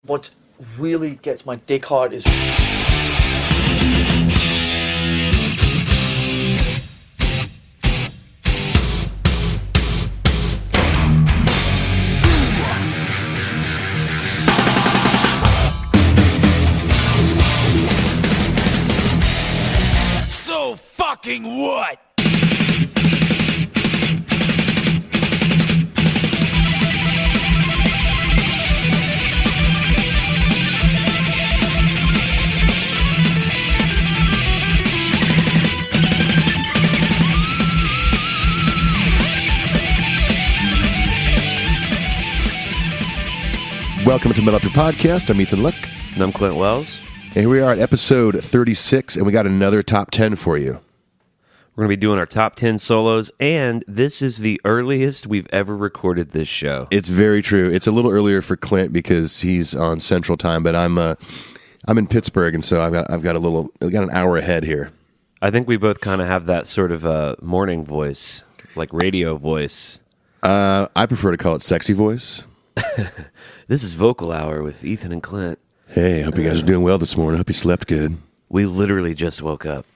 What really gets my dick hard is So fucking what? Welcome to Metal Up Your Podcast. I'm Ethan Luck. And I'm Clint Wells. And here we are at episode 36, and we got another top 10 for you. We're going to be doing our top 10 solos, and this is the earliest we've ever recorded this show. It's very true. It's a little earlier for Clint because he's on Central Time, but I'm in Pittsburgh, and so I've got an hour ahead here. I think we both kind of have that sort of morning voice, like radio voice. I prefer to call it sexy voice. This is Vocal Hour with Ethan and Clint. Hey, hope you guys are doing well this morning. Hope you slept good. We literally just woke up.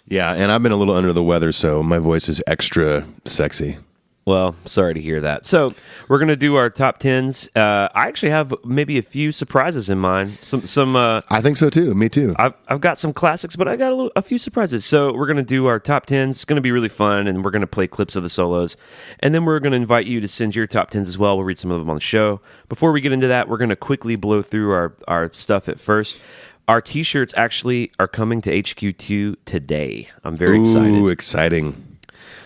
Yeah, and I've been a little under the weather, so my voice is extra sexy. Well, sorry to hear that. So we're going to do our top 10s. I actually have maybe a few surprises in mind. I think so too. Me too. I've got some classics, but I got a few surprises. So we're going to do our top 10s. It's going to be really fun, and we're going to play clips of the solos. And then we're going to invite you to send your top 10s as well. We'll read some of them on the show. Before we get into that, we're going to quickly blow through our stuff at first. Our T-shirts actually are coming to HQ2 today. I'm very excited. Ooh, exciting.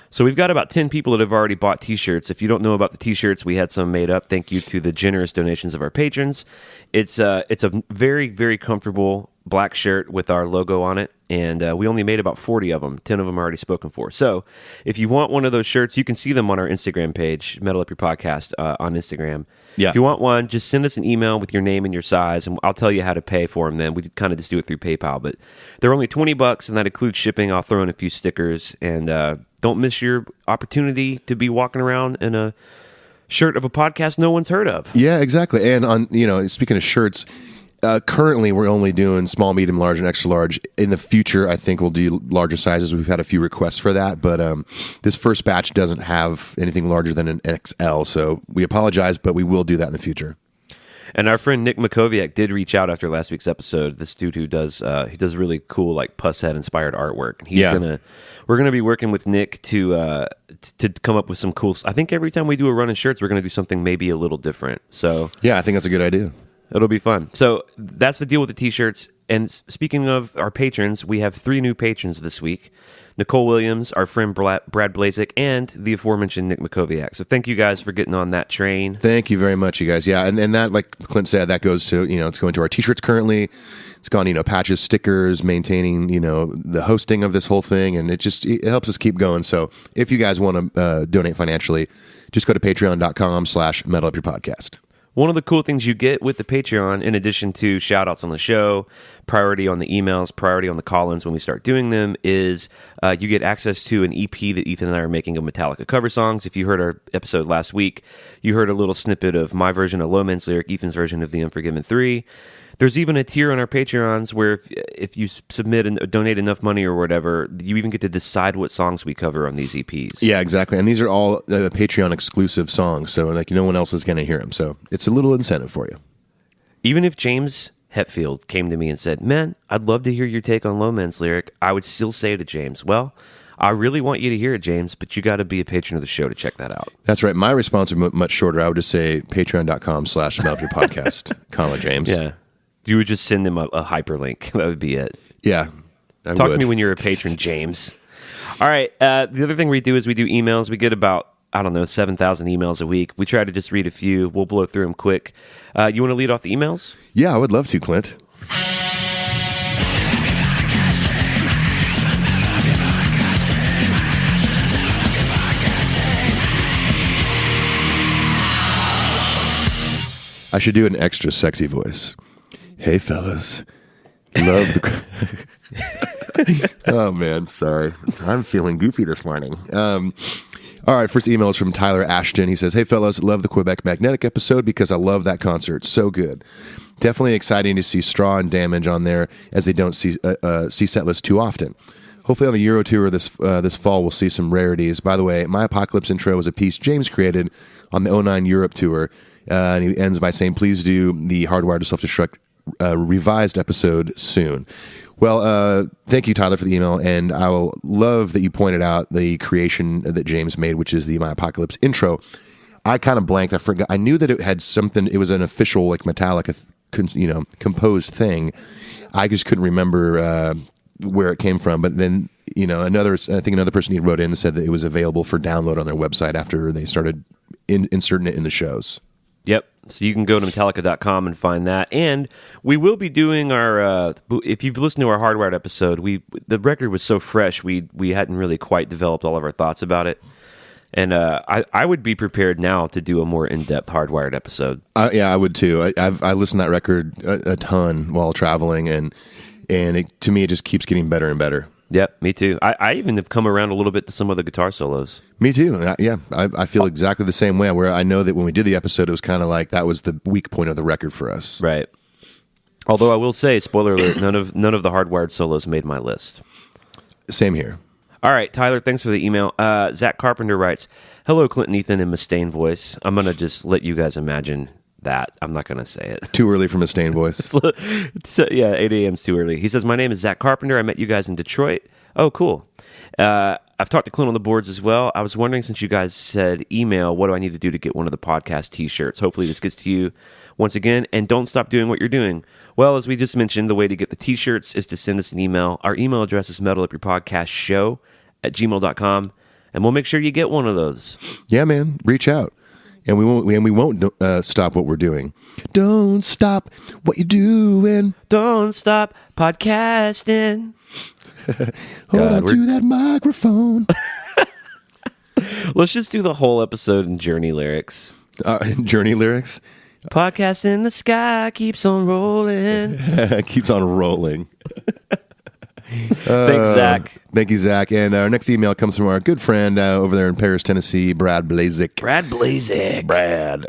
So we've got about 10 people that have already bought T-shirts. If you don't know about the T-shirts, we had some made up. Thank you to the generous donations of our patrons. It's a very, very comfortable black shirt with our logo on it, and we only made about 40 of them. 10 of them are already spoken for. So if you want one of those shirts, you can see them on our Instagram page, Metal Up Your Podcast on Instagram. Yeah. If you want one, just send us an email with your name and your size, and I'll tell you how to pay for them then. We kind of just do it through PayPal, but they're only $20, and that includes shipping. I'll throw in a few stickers, and don't miss your opportunity to be walking around in a shirt of a podcast no one's heard of. Yeah, exactly. And speaking of shirts, currently we're only doing small, medium, large, and extra large. In the future, I think we'll do larger sizes. We've had a few requests for that, but this first batch doesn't have anything larger than an XL, so we apologize, but we will do that in the future. And our friend Nick Makoviak did reach out after last week's episode. This dude who does really cool like Pusshead inspired artwork. And we're gonna be working with Nick to come up with some cool. I think every time we do a run of shirts, we're gonna do something maybe a little different. So yeah, I think that's a good idea. It'll be fun. So that's the deal with the T-shirts. And speaking of our patrons, we have 3 new patrons this week. Nicole Williams, our friend Brad Blazek, and the aforementioned Nick Makoviak. So thank you guys for getting on that train. Thank you very much, you guys. Yeah, and that, like Clint said, that goes to, it's going to our T-shirts currently. It's gone, patches, stickers, maintaining, the hosting of this whole thing, and it helps us keep going. So if you guys want to donate financially, just go to patreon.com/metalupyourpodcast. One of the cool things you get with the Patreon, in addition to shout-outs on the show, priority on the emails, priority on the call-ins when we start doing them, is you get access to an EP that Ethan and I are making of Metallica cover songs. If you heard our episode last week, you heard a little snippet of my version of Low Man's Lyric, Ethan's version of The Unforgiven 3. There's even a tier on our Patreons where if you submit and donate enough money or whatever, you even get to decide what songs we cover on these EPs. Yeah, exactly. And these are all Patreon exclusive songs, so no one else is going to hear them. So it's a little incentive for you. Even if James Hetfield came to me and said, "Man, I'd love to hear your take on Low Man's Lyric," I would still say to James, "Well, I really want you to hear it, James, but you got to be a patron of the show to check that out." That's right. My response would be much shorter. I would just say patreon.com/metalupyourpodcast, comma, James. Yeah. You would just send them a hyperlink. That would be it. Yeah. Talk to me when you're a patron, James. All right. The other thing we do is we do emails. We get about, 7,000 emails a week. We try to just read a few. We'll blow through them quick. You want to lead off the emails? Yeah, I would love to, Clint. I should do an extra sexy voice. Hey, fellas. Love the... Oh, man, sorry. I'm feeling goofy this morning. All right, first email is from Tyler Ashton. He says, "Hey, fellas, love the Quebec Magnetic episode because I love that concert. So good. Definitely exciting to see Straw and Damage on there, as they don't see set lists too often. Hopefully on the Euro Tour this fall, we'll see some rarities. By the way, My Apocalypse intro was a piece James created on the 09 Europe Tour. And he ends by saying, please do the Hardwired to Self-Destruct revised episode soon. Well, thank you, Tyler, for the email. And I will love that you pointed out the creation that James made, which is the My Apocalypse intro. I kind of blanked. I forgot. I knew that it had something. It was an official, like, Metallica, composed thing. I just couldn't remember where it came from. But then, I think another person he wrote in and said that it was available for download on their website after they started inserting it in the shows. Yep. So you can go to Metallica.com and find that. And we will be doing our, if you've listened to our Hardwired episode, the record was so fresh, we hadn't really quite developed all of our thoughts about it. And I would be prepared now to do a more in-depth Hardwired episode. Yeah, I would too. I listened to that record a ton while traveling, and to me, it just keeps getting better and better. Yep, me too. I even have come around a little bit to some of the guitar solos. Me too. Yeah, I feel exactly the same way. Where I know that when we did the episode, it was kind of like that was the weak point of the record for us. Right. Although I will say, spoiler alert, none of the Hardwired solos made my list. Same here. All right, Tyler, thanks for the email. Zach Carpenter writes, hello, Clint and Ethan in Mustaine voice. I'm going to just let you guys imagine that. I'm not going to say it. Too early for Mustaine voice. Yeah, 8 a.m.'s too early. He says, my name is Zach Carpenter. I met you guys in Detroit. Oh, cool. I've talked to Clint on the boards as well. I was wondering, since you guys said email, what do I need to do to get one of the podcast t-shirts? Hopefully this gets to you once again. And don't stop doing what you're doing. Well, as we just mentioned, the way to get the t-shirts is to send us an email. Our email address is metalupyourpodcastshow@gmail.com, and we'll make sure you get one of those. Yeah, man. Reach out. And we won't stop what we're doing. Don't stop what you're doing. Don't stop podcasting. Hold on to that microphone. Let's just do the whole episode in Journey lyrics. Journey lyrics? Podcast in the sky keeps on rolling. Keeps on rolling. Thanks, Zach. Thank you, Zach. And our next email comes from our good friend over there in Paris, Tennessee, Brad Blazik. Brad.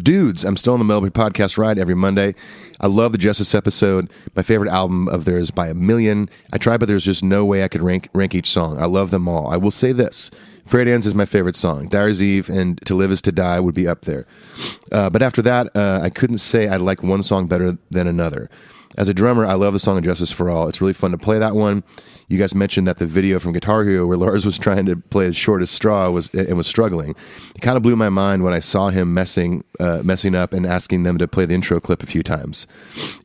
Dudes, I'm still on the Melbourne podcast ride every Monday. I love the Justice episode. My favorite album of theirs by a million. I tried, but there's just no way I could rank each song. I love them all. I will say this. Freight Ends is my favorite song. Diary's Eve and To Live Is To Die would be up there. But after that, I couldn't say I like one song better than another. As a drummer, I love the song Justice for All. It's really fun to play that one. You guys mentioned that the video from Guitar Hero where Lars was trying to play as short as straw was struggling. It kind of blew my mind when I saw him messing up and asking them to play the intro clip a few times.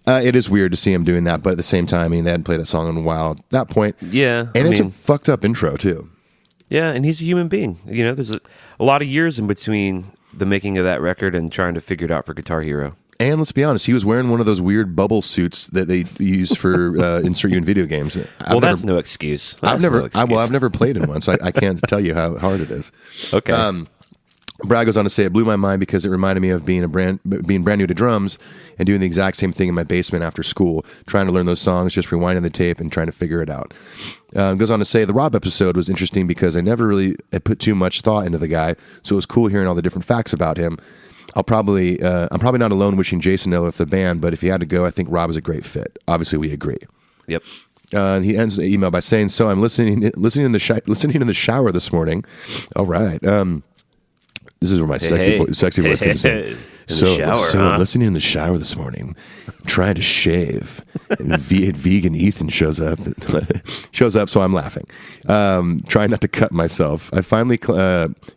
It is weird to see him doing that, but at the same time, they hadn't played that song in a while at that point. Yeah. And it's a fucked up intro, too. Yeah, and he's a human being. There's a lot of years in between the making of that record and trying to figure it out for Guitar Hero. And let's be honest, he was wearing one of those weird bubble suits that they use for insert you in video games. That's no excuse. I've never played in one, so I can't tell you how hard it is. Okay. Brad goes on to say, it blew my mind because it reminded me of being brand new to drums and doing the exact same thing in my basement after school, trying to learn those songs, just rewinding the tape and trying to figure it out. Goes on to say, the Rob episode was interesting because I never really put too much thought into the guy, so it was cool hearing all the different facts about him. I'm probably not alone wishing Jason ill with the band, but if he had to go, I think Rob is a great fit. Obviously, we agree. Yep. He ends the email by saying, "So I'm listening in the shower this morning." All right. This is where my sexy voice comes in. I'm listening in the shower this morning, trying to shave, and vegan Ethan shows up. So I'm laughing. Trying not to cut myself. I finally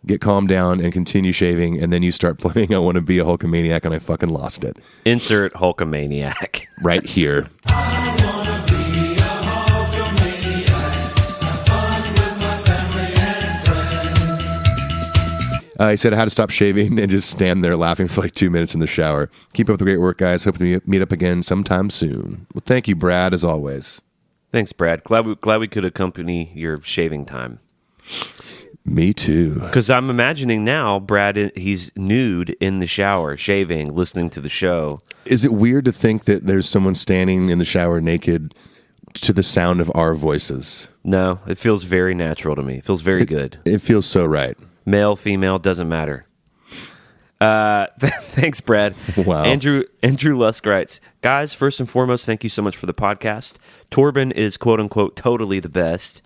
get calmed down and continue shaving, and then you start playing I Want to Be a Hulkamaniac, and I fucking lost it. Insert Hulkamaniac. Right here. He said I had to stop shaving and just stand there laughing for like 2 minutes in the shower. Keep up the great work, guys. Hope to meet up again sometime soon. Well, thank you, Brad, as always. Thanks, Brad. Glad we could accompany your shaving time. Me too. Because I'm imagining now, Brad, he's nude in the shower, shaving, listening to the show. Is it weird to think that there's someone standing in the shower naked to the sound of our voices? No, it feels very natural to me. It feels very good. It feels so right. Male, female, doesn't matter. Thanks, Brad. Wow. Andrew Lusk writes, guys, first and foremost, thank you so much for the podcast. Torben is quote unquote totally the best.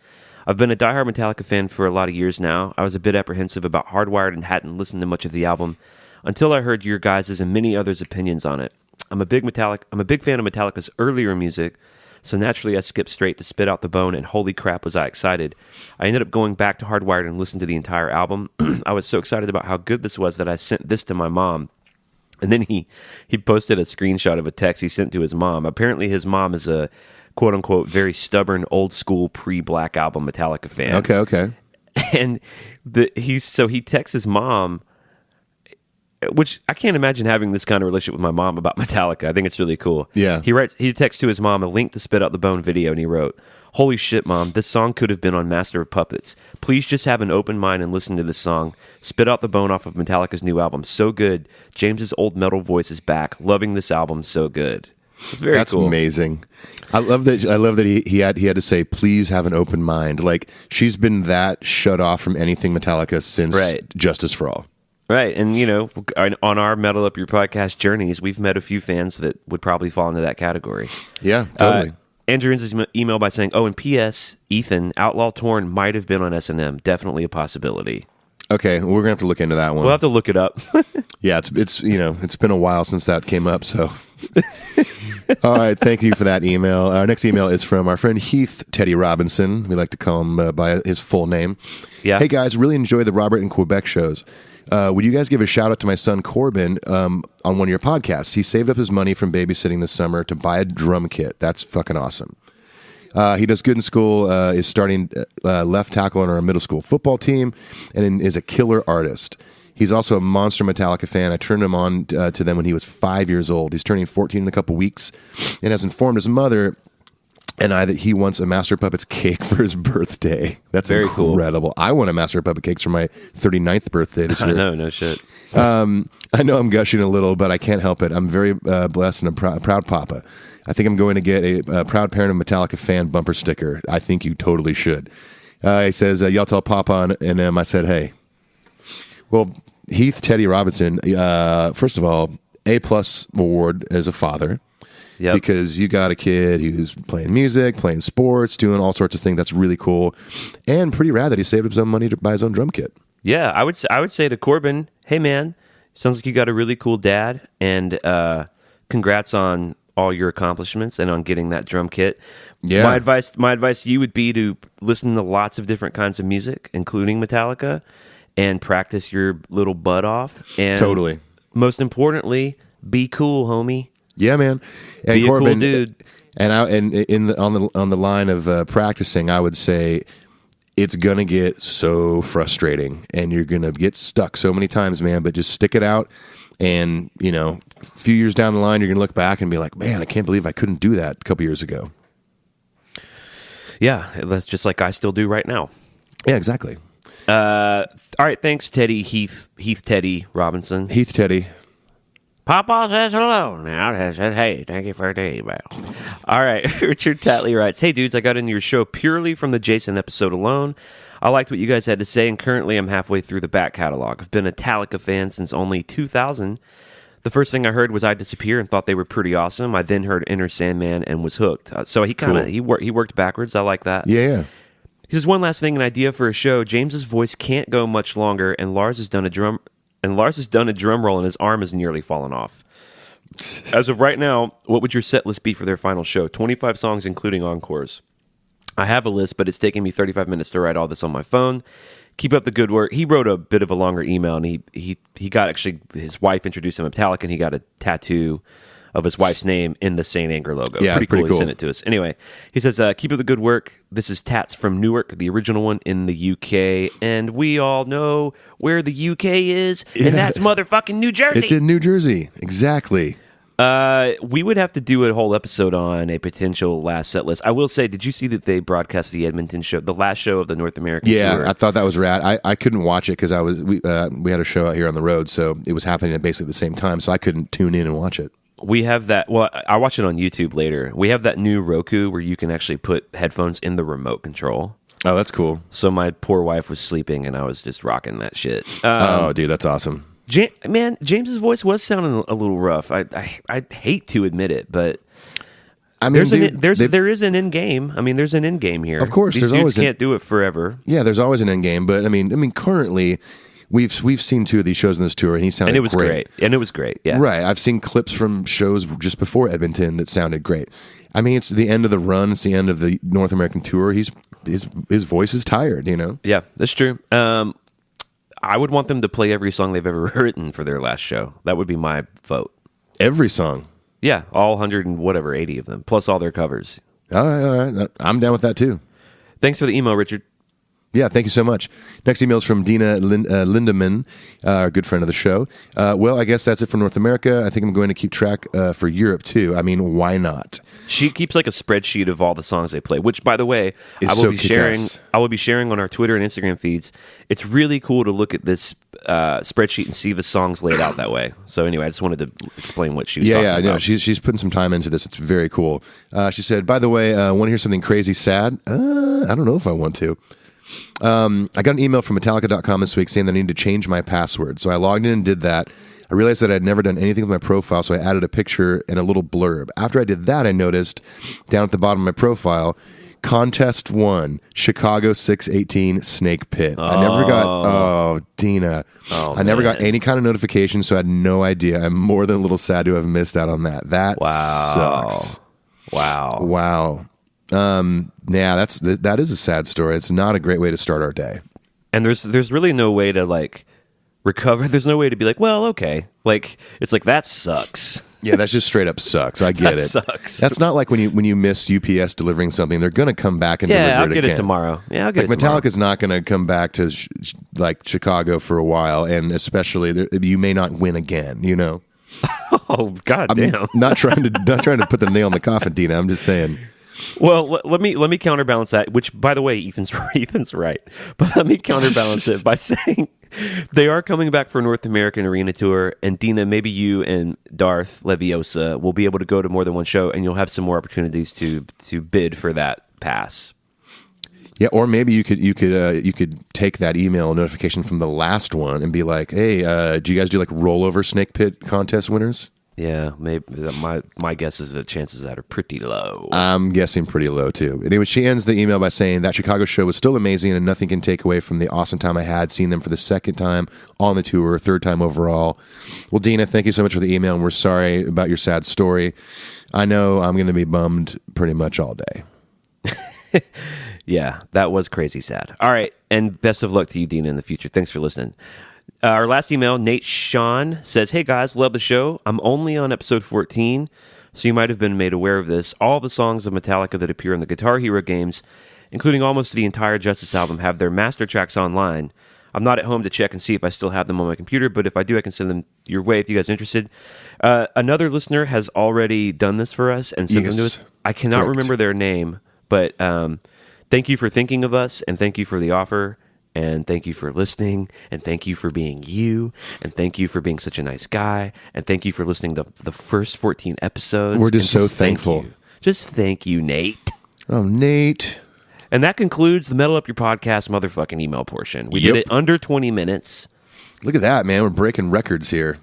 I've been a diehard Metallica fan for a lot of years now. I was a bit apprehensive about Hardwired and hadn't listened to much of the album until I heard your guys' and many others' opinions on it. I'm a big fan of Metallica's earlier music, so naturally I skipped straight to Spit Out the Bone, and holy crap was I excited. I ended up going back to Hardwired and listened to the entire album. I was so excited about how good this was that I sent this to my mom. And then he posted a screenshot of a text he sent to his mom. Apparently his mom is a quote-unquote very stubborn, old-school, pre-Black Album Metallica fan. Okay. And he texts his mom, which I can't imagine having this kind of relationship with my mom about Metallica. I think it's really cool. Yeah. He texts to his mom a link to Spit Out the Bone video, and he wrote, "Holy shit, Mom, this song could have been on Master of Puppets. Please just have an open mind and listen to this song. Spit Out the Bone off of Metallica's new album. So good. James's old metal voice is back. Loving this album. So good." It's very That's cool. amazing. I love that he had to say, please have an open mind. Like, she's been that shut off from anything Metallica since Justice for All. Right. And, on our Metal Up Your Podcast journeys, we've met a few fans that would probably fall into that category. Yeah, totally. Andrew ends his email by saying, "Oh, and P.S. Ethan, Outlaw Torn might have been on S&M. Definitely a possibility." Okay, we're gonna have to look into that one. We'll have to look it up. Yeah, it's been a while since that came up. So, all right, thank you for that email. Our next email is from our friend Heath Teddy Robinson. We like to call him by his full name. Yeah. Hey guys, really enjoy the Robert in Quebec shows. Would you guys give a shout out to my son Corbin on one of your podcasts? He saved up his money from babysitting this summer to buy a drum kit. That's fucking awesome. He does good in school, is starting left tackle on our middle school football team, and is a killer artist. He's also a monster Metallica fan. I turned him on to them when he was 5 years old. He's turning 14 in a couple weeks, and has informed his mother and I that he wants a Master of Puppets cake for his birthday. That's very incredible. Cool. I want a Master of Puppet cake for my 39th birthday this year. I know, no shit. I know I'm gushing a little, but I can't help it. I'm very blessed and a proud papa. I think I'm going to get a proud parent of Metallica fan bumper sticker. I think you totally should. He says, y'all tell Papa and I said, hey. Well, Heath Teddy Robinson, first of all, A+ award as a father. Yep. Because you got a kid who's playing music, playing sports, doing all sorts of things. That's really cool. And pretty rad that he saved up some money to buy his own drum kit. Yeah, I would say to Corbin, hey man, sounds like you got a really cool dad, and congrats on all your accomplishments and on getting that drum kit. Yeah. My advice to you would be to listen to lots of different kinds of music, including Metallica, and practice your little butt off. And totally. Most importantly, be cool, homie. Yeah, man. And be Corbin, a cool dude. And on the line of practicing, I would say it's gonna get so frustrating, and you're gonna get stuck so many times, man. But just stick it out, and a few years down the line, you're gonna look back and be like, man, I can't believe I couldn't do that a couple years ago. Yeah, that's just like I still do right now. Yeah, exactly. All right, thanks, Teddy Heath Teddy Robinson. Heath Teddy. Papa says hello now. Says, hey, thank you for the email. All right, Richard Tatley writes, hey, dudes, I got into your show purely from the Jason episode alone. I liked what you guys had to say, and currently I'm halfway through the back catalog. I've been a Metallica fan since only 2000. The first thing I heard was I Disappear and thought they were pretty awesome. I then heard Enter Sandman and was hooked. So he kind of he worked backwards. I like that. Yeah. He says, one last thing, an idea for a show. James's voice can't go much longer, and Lars has done a drum roll and his arm has nearly fallen off. As of right now, what would your set list be for their final show? 25 songs, including encores. I have a list, but it's taking me 35 minutes to write all this on my phone. Keep up the good work. He wrote a bit of a longer email, and he got actually his wife introduced him to Metallica, and he got a tattoo of his wife's name in the Saint Anger logo. Yeah, pretty cool. He sent it to us. Anyway, he says, keep up the good work. This is Tats from Newark, the original one in the UK, and we all know where the UK is, and that's motherfucking New Jersey. It's in New Jersey. Exactly. We would have to do a whole episode on a potential last set list. I will say, did you see that they broadcast the Edmonton show, the last show of the North American tour? I thought that was rad. I couldn't watch it because we had a show out here on the road, so it was happening at basically the same time, so I couldn't tune in and watch it. We have that. Well, I watch it on YouTube later. We have that new Roku where you can actually put headphones in the remote control. Oh, that's cool. So my poor wife was sleeping, and I was just rocking that shit. Oh, dude, that's awesome. Man, James's voice was sounding a little rough. I hate to admit it, but I mean, there is an end game. I mean, there's an end game here. Of course, these there's dudes always can't do it forever. Yeah, there's always an end game, but I mean, currently we've seen 2 of these shows on this tour, and he sounded And it was great. And it was great. Yeah, right. I've seen clips from shows just before Edmonton that sounded great. I mean, it's the end of the run. It's the end of the North American tour. His voice is tired. Yeah, that's true. I would want them to play every song they've ever written for their last show. That would be my vote. Every song. Yeah, all 100 and whatever, 80 of them, plus all their covers. All right. I'm down with that too. Thanks for the email, Richard. Yeah, thank you so much. Next email is from Dina Lindemann, our good friend of the show. Well, I guess that's it for North America. I think I'm going to keep track for Europe, too. I mean, why not? She keeps like a spreadsheet of all the songs they play, which, by the way, It's I will so be sharing. kick-ass. I will be sharing on our Twitter and Instagram feeds. It's really cool to look at this spreadsheet and see the songs laid out that way. So anyway, I just wanted to explain what she was talking about. No, she's putting some time into this. It's very cool. She said, by the way, want to hear something crazy sad? I don't know if I want to. I got an email from Metallica.com this week saying that I need to change my password. So I logged in and did that. I realized that I had never done anything with my profile, so I added a picture and a little blurb. After I did that, I noticed down at the bottom of my profile, Contest 1, Chicago 618 Snake Pit. I never got, Dina. I never got any kind of notification, so I had no idea. I'm more than a little sad to have missed out on that. That sucks. Wow. Yeah, that is a sad story. It's not a great way to start our day. And there's really no way to like recover. There's no way to be like, well, okay. Like it's like that sucks. Yeah, that's just straight up sucks. I get That it. sucks. That's not like when you miss UPS delivering something. They're going to come back and deliver Yeah, it I'll get again. it tomorrow. Yeah, I'll get Like it tomorrow. Metallica's not going to come back to like Chicago for a while, and especially you may not win again. You know. Oh God damn. Not trying to put the nail in the coffin, Dina. I'm just saying. Well, let me counterbalance that. Which, by the way, Ethan's right. But let me counterbalance it by saying they are coming back for a North American arena tour. And Dina, maybe you and Darth Leviosa will be able to go to more than one show, and you'll have some more opportunities to bid for that pass. Yeah, or maybe you could take that email notification from the last one and be like, hey, do you guys do like rollover Snake Pit contest winners? Yeah, maybe my guess is the chances of that are pretty low. I'm guessing pretty low too. Anyway, she ends the email by saying that Chicago show was still amazing and nothing can take away from the awesome time I had seeing them for the second time on the tour, third time overall. Well, Dina, thank you so much for the email, and we're sorry about your sad story. I know I'm going to be bummed pretty much all day. Yeah, that was crazy sad. All right, and best of luck to you, Dina, in the future. Thanks for listening. Our last email, Nate Sean says, hey guys, love the show. I'm only on episode 14, so you might have been made aware of this. All the songs of Metallica that appear in the Guitar Hero games, including almost the entire Justice album, have their master tracks online. I'm not at home to check and see if I still have them on my computer, but if I do, I can send them your way if you guys are interested. Another listener has already done this for us and sent them to us. I cannot remember their name, but thank you for thinking of us, and thank you for the offer. And thank you for listening, and thank you for being you, and thank you for being such a nice guy, and thank you for listening to the first 14 episodes. We're just And so thankful. Just thank you, Nate. Oh, Nate. And that concludes the Metal Up Your Podcast motherfucking email portion. We did it under 20 minutes. Look at that, man. We're breaking records here.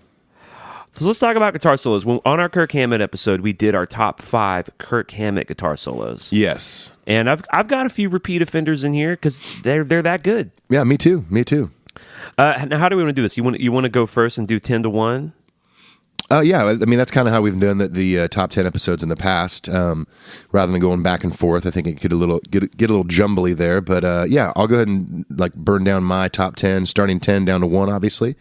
So let's talk about guitar solos. On our Kirk Hammett episode, we did our top 5 Kirk Hammett guitar solos. Yes. And I've got a few repeat offenders in here because they're that good. Yeah, me too. Now, how do we want to do this? You want to go first and do 10 to 1? Yeah, I mean, that's kind of how we've done the top 10 episodes in the past. Rather than going back and forth, I think it could get a little jumbly there. But yeah, I'll go ahead and like burn down my top 10, starting 10 down to 1, obviously.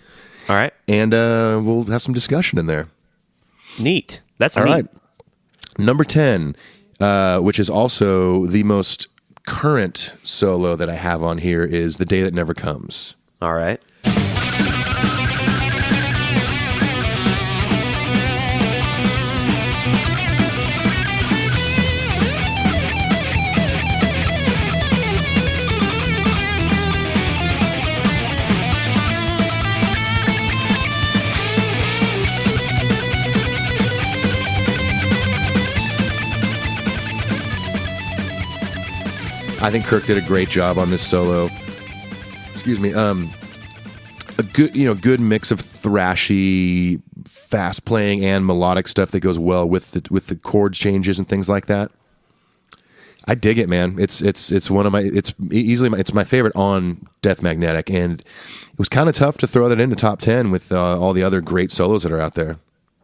All right. And we'll have some discussion in there. Neat. That's All neat. right. Number 10, which is also the most current solo that I have on here, is The Day That Never Comes. All right. I think Kirk did a great job on this solo. Excuse me. A good mix of thrashy, fast playing and melodic stuff that goes well with the chords changes and things like that. I dig it, man. It's one of my it's my favorite on Death Magnetic, and it was kind of tough to throw that into top 10 with all the other great solos that are out there.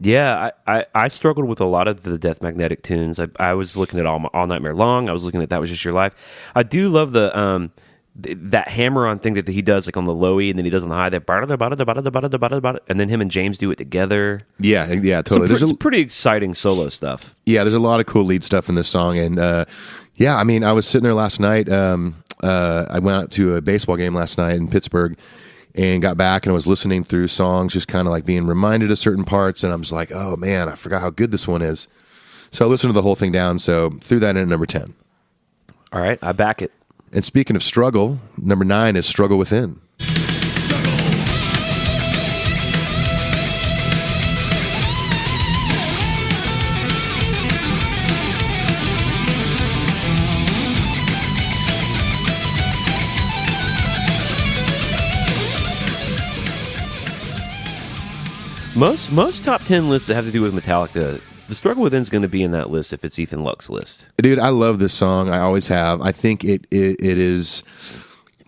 Yeah, I struggled with a lot of the Death Magnetic tunes. I was looking at All Nightmare Long. I was looking at That Was Just Your Life. I do love the that hammer-on thing that he does, like on the low E, and then he does on the high. That and then him and James do it together. Yeah, totally. There's pretty exciting solo stuff. Yeah, there's a lot of cool lead stuff in this song, and yeah, I mean, I was sitting there last night. I went out to a baseball game last night in Pittsburgh, and got back, and I was listening through songs, just kind of like being reminded of certain parts, and I was like, oh man, I forgot how good this one is. So I listened to the whole thing down, so threw that in at number 10. All right, I back it. And speaking of struggle, number 9 is Struggle Within. Most top 10 lists that have to do with Metallica, The Struggle Within is going to be in that list if it's Ethan Luck's list. Dude, I love this song. I always have. I think it is,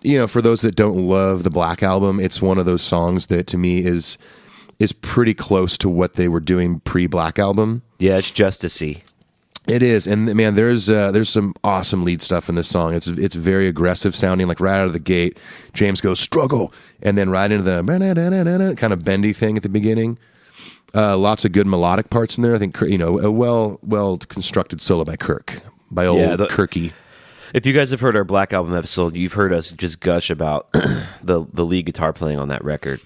you know, for those that don't love the Black Album, it's one of those songs that to me is pretty close to what they were doing pre-Black Album. Yeah, it's Justicey. It is, and man, there's some awesome lead stuff in this song. It's very aggressive sounding, like right out of the gate. James goes struggle, and then right into the kind of bendy thing at the beginning. Lots of good melodic parts in there. I think, you know, a well constructed solo by Kirk, by old Kirky. If you guys have heard our Black Album episode, you've heard us just gush about the lead guitar playing on that record.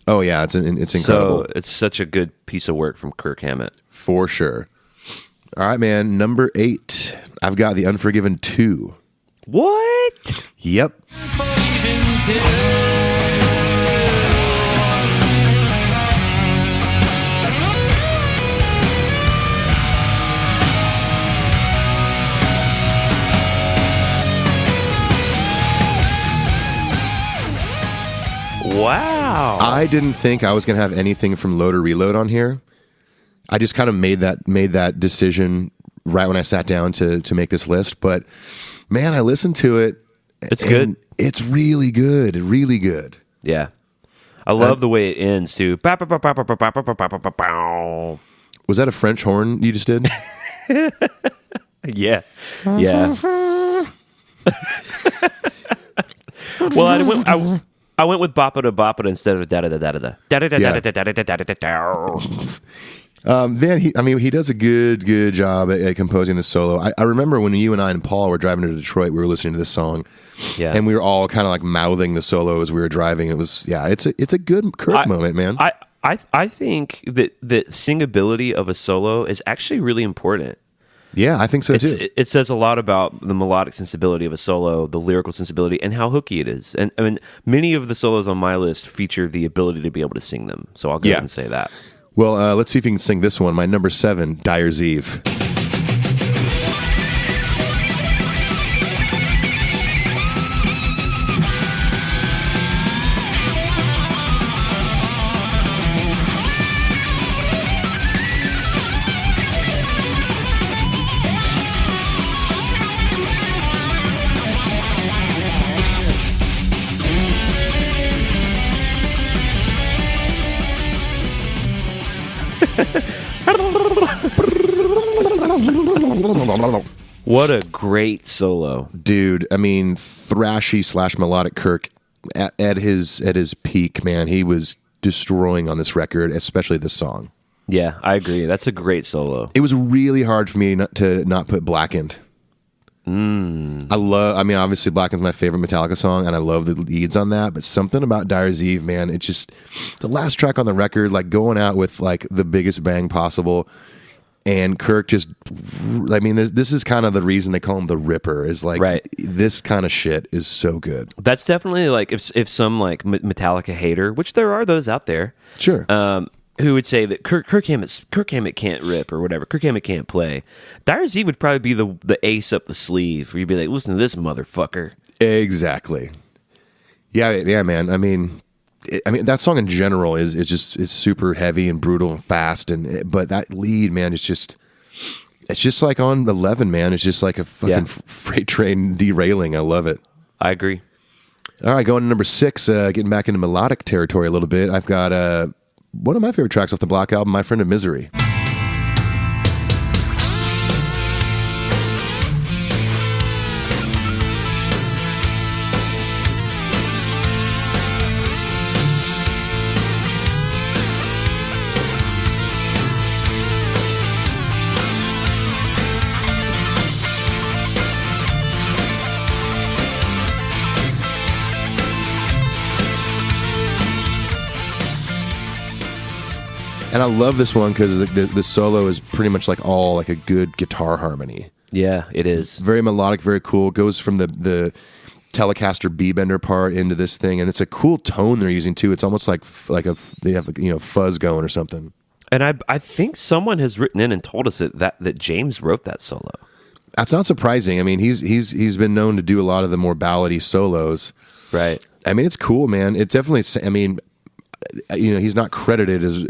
Oh yeah, it's incredible. So it's such a good piece of work from Kirk Hammett, for sure. All right, man. Number 8, I've got The Unforgiven 2. What? Yep. Wow. I didn't think I was going to have anything from Load or Reload on here. I just kind of made that decision right when I sat down to make this list. But man, I listened to it. It's good. It's really good. Really good. Yeah. I love the way it ends too. Was that a French horn you just did? Yeah. Yeah. Well, I went with boppa boppa instead of da da da da da da da da da da da da. Man, he does a good job at composing the solo. I remember when you and I and Paul were driving to Detroit, we were listening to this song, and we were all kind of like mouthing the solo as we were driving. It was, it's a good Kirk moment, man. I think that singability of a solo is actually really important. Yeah, I think so too. It says a lot about the melodic sensibility of a solo, the lyrical sensibility, and how hooky it is. And I mean, many of the solos on my list feature the ability to be able to sing them. So I'll go ahead and say that. Well, let's see if you can sing this one. My number 7, Dyer's Eve. What a great solo, dude! I mean, thrashy / melodic Kirk at his peak, man. He was destroying on this record, especially this song. Yeah, I agree. That's a great solo. It was really hard for me to not put Blackened. Obviously Blackened's my favorite Metallica song, and I love the leads on that, but something about Dyer's Eve, man, it just, the last track on the record, like going out with like the biggest bang possible, and Kirk just, I mean, this is kind of the reason they call him the Ripper, is like, this kind of shit is so good. That's definitely like, if some like Metallica hater, which there are those out there, sure, who would say that Kirk Hammett can't rip or whatever, Kirk Hammett can't play, Dyer's Eve would probably be the ace up the sleeve, where you'd be like, listen to this motherfucker. Exactly. Yeah, man. I mean, I mean, that song in general is super heavy and brutal and fast, but that lead, man, it's just like on 11, man. It's just like a fucking freight train derailing. I love it. I agree. All right, going to number 6, getting back into melodic territory a little bit. I've got one of my favorite tracks off the Block album, My Friend of Misery. And I love this one because the solo is pretty much like all like a good guitar harmony. Yeah, it is. Very melodic, very cool. Goes from the Telecaster B-bender part into this thing, and it's a cool tone they're using too. It's almost like they have fuzz going or something. And I think someone has written in and told us that James wrote that solo. That's not surprising. I mean, he's been known to do a lot of the more ballady solos. Right. I mean, it's cool, man. It definitely. I mean, he's not credited as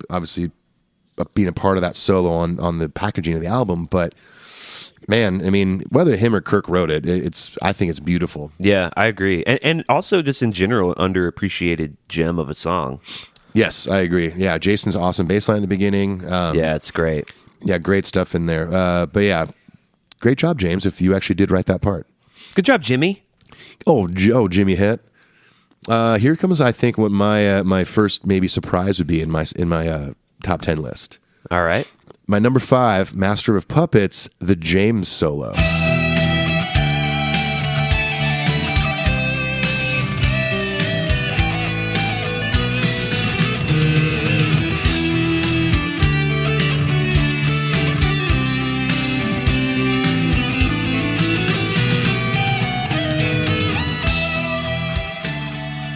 obviously being a part of that solo on the packaging of the album, but man, I mean, whether him or Kirk wrote it, I think it's beautiful. Yeah, I agree, and also just in general, an underappreciated gem of a song. Yes, I agree. Yeah, Jason's awesome bass line in the beginning. Yeah, it's great. Yeah, great stuff in there. But yeah, great job, James. If you actually did write that part, good job, Jimmy. Oh, Jimmy Hit. Here comes, I think, what my first maybe surprise would be in my top 10 list. All right. My number 5, Master of Puppets, the James solo.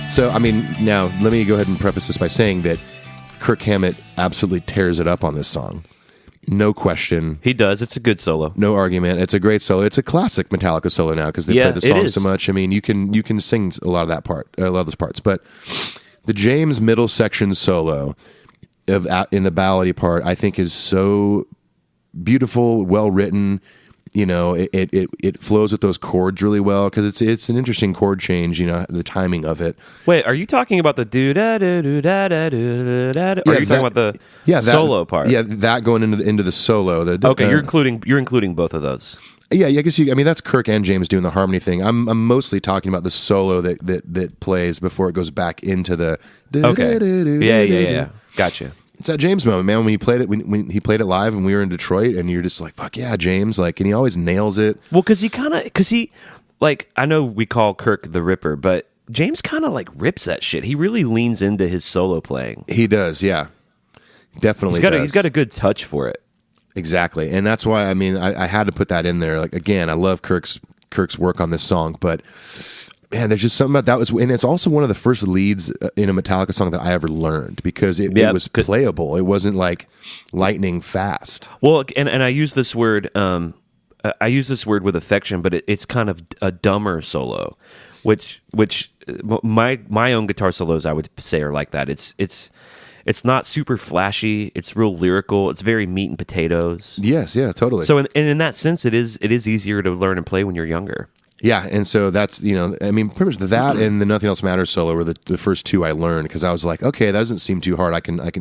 So, I mean, now, let me go ahead and preface this by saying that Kirk Hammett absolutely tears it up on this song. No question. He does. It's a good solo. No argument. It's a great solo. It's a classic Metallica solo now because they played the song so much. I mean, you can sing a lot of that part, a lot of those parts. But the James middle section solo in the ballady part, I think, is so beautiful, well written. It flows with those chords really well because it's an interesting chord change. The timing of it. Wait, are you talking about the do da do do da da do da da? Or are you talking about the solo part? Yeah, that going into the solo. Okay, you're including both of those. Yeah, I guess that's Kirk and James doing the harmony thing. I'm mostly talking about the solo that plays before it goes back into the. Okay. Yeah. Gotcha. It's that James moment, man. When he played it, when he played it live, and we were in Detroit, and you're just like, "Fuck yeah, James!" Like, and he always nails it. Well, because I know we call Kirk the Ripper, but James kind of like rips that shit. He really leans into his solo playing. He does, yeah, definitely. He's got a good touch for it. Exactly, and that's why I had to put that in there. Like, again, I love Kirk's work on this song, but. Man, there's just something about that and it's also one of the first leads in a Metallica song that I ever learned because it was playable. It wasn't like lightning fast. Well, and I use this word, with affection, but it's kind of a dumber solo, which my own guitar solos I would say are like that. It's not super flashy. It's real lyrical. It's very meat and potatoes. Yes, yeah, totally. So in that sense, it is easier to learn and play when you're younger. Yeah, and so that's, pretty much that and the Nothing Else Matters solo were the first two I learned because I was like, okay, that doesn't seem too hard. I can, I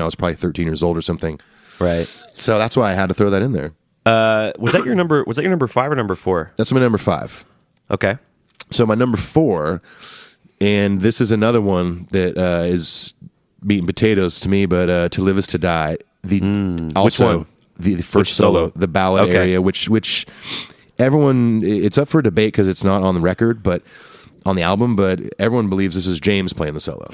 was probably 13 years old or something. Right. So that's why I had to throw that in there. Was that your number 5 or number 4? That's my number 5. Okay. So my number 4, and this is another one that is meat and potatoes to me, but To Live Is To Die. Which one? The first solo, the ballad area, which everyone, it's up for debate because it's not on the record, but on the album, but everyone believes this is James playing the solo.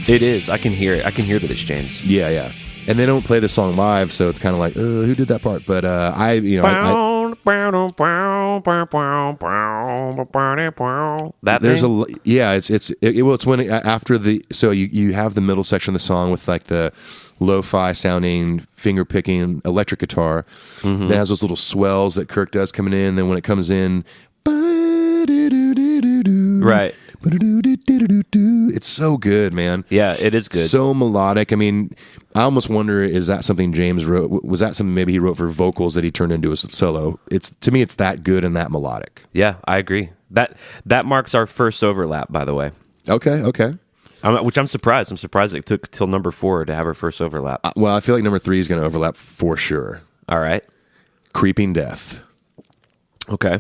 It is. I can hear it. I can hear that it's James. Yeah, yeah. And they don't play the song live, so it's kind of like, who did that part? But I that there's thing? it's when after the so you have the middle section of the song with like the lo-fi sounding finger picking electric guitar that has those little swells that Kirk does coming in. Then when it comes in, Right. it's so good, man. Yeah, it is good. So melodic. I mean, I almost wonder, is that something James wrote? Was that something maybe he wrote for vocals that he turned into a solo? To me, it's that good and that melodic. Yeah, I agree. That marks our first overlap, by the way. Okay. Which I'm surprised. I'm surprised it took till number 4 to have our first overlap. Well, I feel like number 3 is going to overlap for sure. All right. Creeping Death. Okay.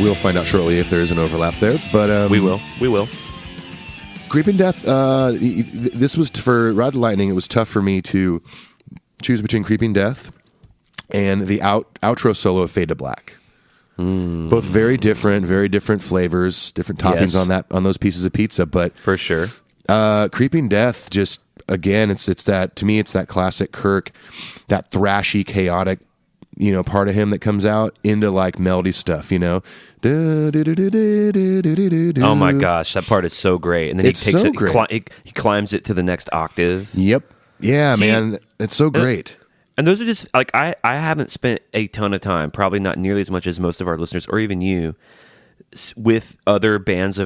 We'll find out shortly if there is an overlap there, but We will. Creeping Death. This was for Ride the Lightning. It was tough for me to choose between Creeping Death and the outro solo of Fade to Black. Both very different flavors, different toppings Yes. on those pieces of pizza. But For sure. Creeping Death, just again, it's that, to me, it's that classic Kirk, that thrashy, chaotic, part of him that comes out into like melody stuff, Oh my gosh, that part is so great. And then It's he takes so it, great. he climbs it to the next octave. Yep. Yeah, See, man. It's so great. And those are just like I haven't spent a ton of time, probably not nearly as much as most of our listeners or even you, with other bands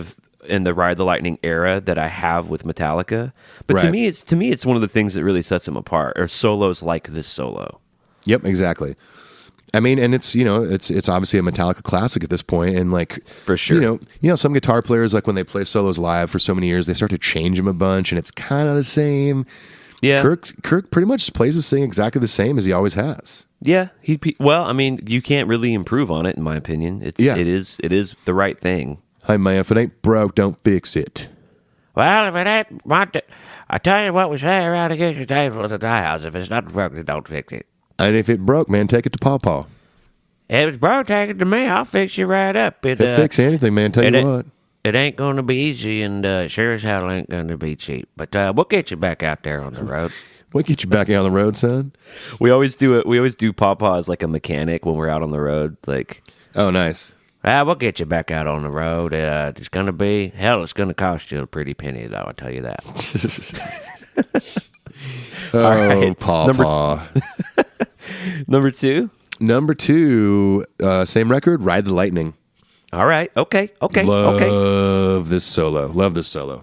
in the Ride the Lightning era that I have with Metallica. But Right. to me it's one of the things that really sets them apart, or solos like this solo. Yep, exactly. I mean, and it's it's obviously a Metallica classic at this point, and like For sure. some guitar players, like when they play solos live for so many years, they start to change them a bunch, and it's kind of the same. Yeah. Kirk pretty much plays this thing exactly the same as he always has. Yeah, well, I mean, you can't really improve on it, in my opinion. It is the right thing. Hey man, if it ain't broke, don't fix it. Well, if it ain't, I tell you what we say around against your table at the dry house. If it's not broken, don't fix it. And if it broke, man, take it to Pawpaw. If it's broke, take it to me. I'll fix you right up. It fix anything, man. Tell you what. It ain't going to be easy, and sure as hell ain't going to be cheap. But we'll get you back out there on the road. We'll get you back out on the road, son. We always do it. We always do Pawpaw as like a mechanic when we're out on the road. Like, Oh, nice. We'll get you back out on the road. It's going to be, hell, it's going to cost you a pretty penny, though, I'll tell you that. Oh, Pawpaw. number 2. Number 2, same record, Ride the Lightning. All right. Okay. Love this solo. Love this solo.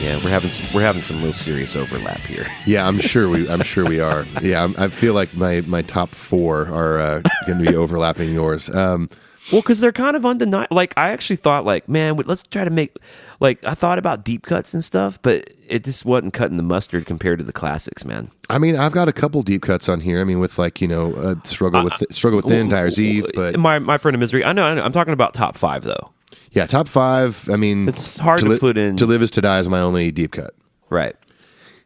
Yeah, we're having some real serious overlap here. Yeah, I'm sure we are. Yeah, I feel like my top 4 are going to be overlapping yours. Well, because they're kind of undeniable. Like, I actually thought, like, man, let's try to make, like, I thought about deep cuts and stuff, but it just wasn't cutting the mustard compared to the classics, man. I mean, I've got a couple deep cuts on here. I mean, with like struggle within Dyer's Eve, but my friend of misery. I know. I'm talking about top 5 though. yeah, top 5. I mean, It's hard to put in. To Live Is to Die is my only deep cut. Right.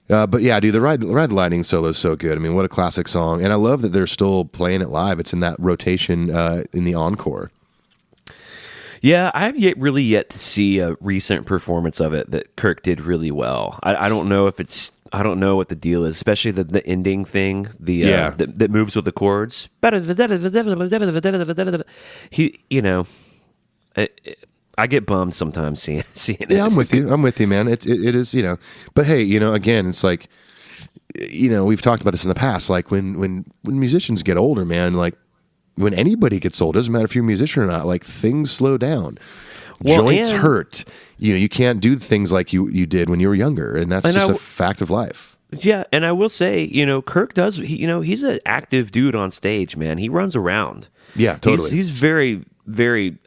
But yeah, dude, the Ride the Lightning solo is so good. I mean, what a classic song, and I love that they're still playing it live. It's in that rotation in the encore. Yeah, I have really yet to see a recent performance of it that Kirk did really well. I don't know if it's. I don't know what the deal is, especially the ending thing. That moves with the chords. He, I get bummed sometimes seeing it. Yeah, I'm with you, man. It is, But hey, again, it's like, we've talked about this in the past. Like when musicians get older, man, like when anybody gets old, doesn't matter if you're a musician or not, like things slow down. Well, Joints hurt. You can't do things like you did when you were younger, and that's just a fact of life. Yeah, and I will say, Kirk does. He's an active dude on stage, man. He runs around. Yeah, totally. He's very, very.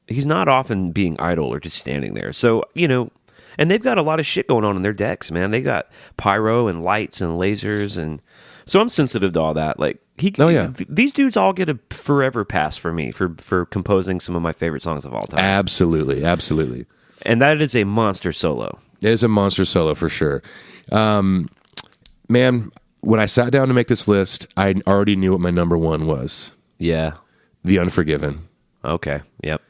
He's not often being idle or just standing there. So and they've got a lot of shit going on in their decks, man. They got pyro and lights and lasers, and so I'm sensitive to all that. Like these dudes all get a forever pass for me for composing some of my favorite songs of all time. Absolutely, absolutely. And that is a monster solo. It is a monster solo for sure. Man, when I sat down to make this list, I already knew what my number one was. Yeah. The Unforgiven. Okay. Yep.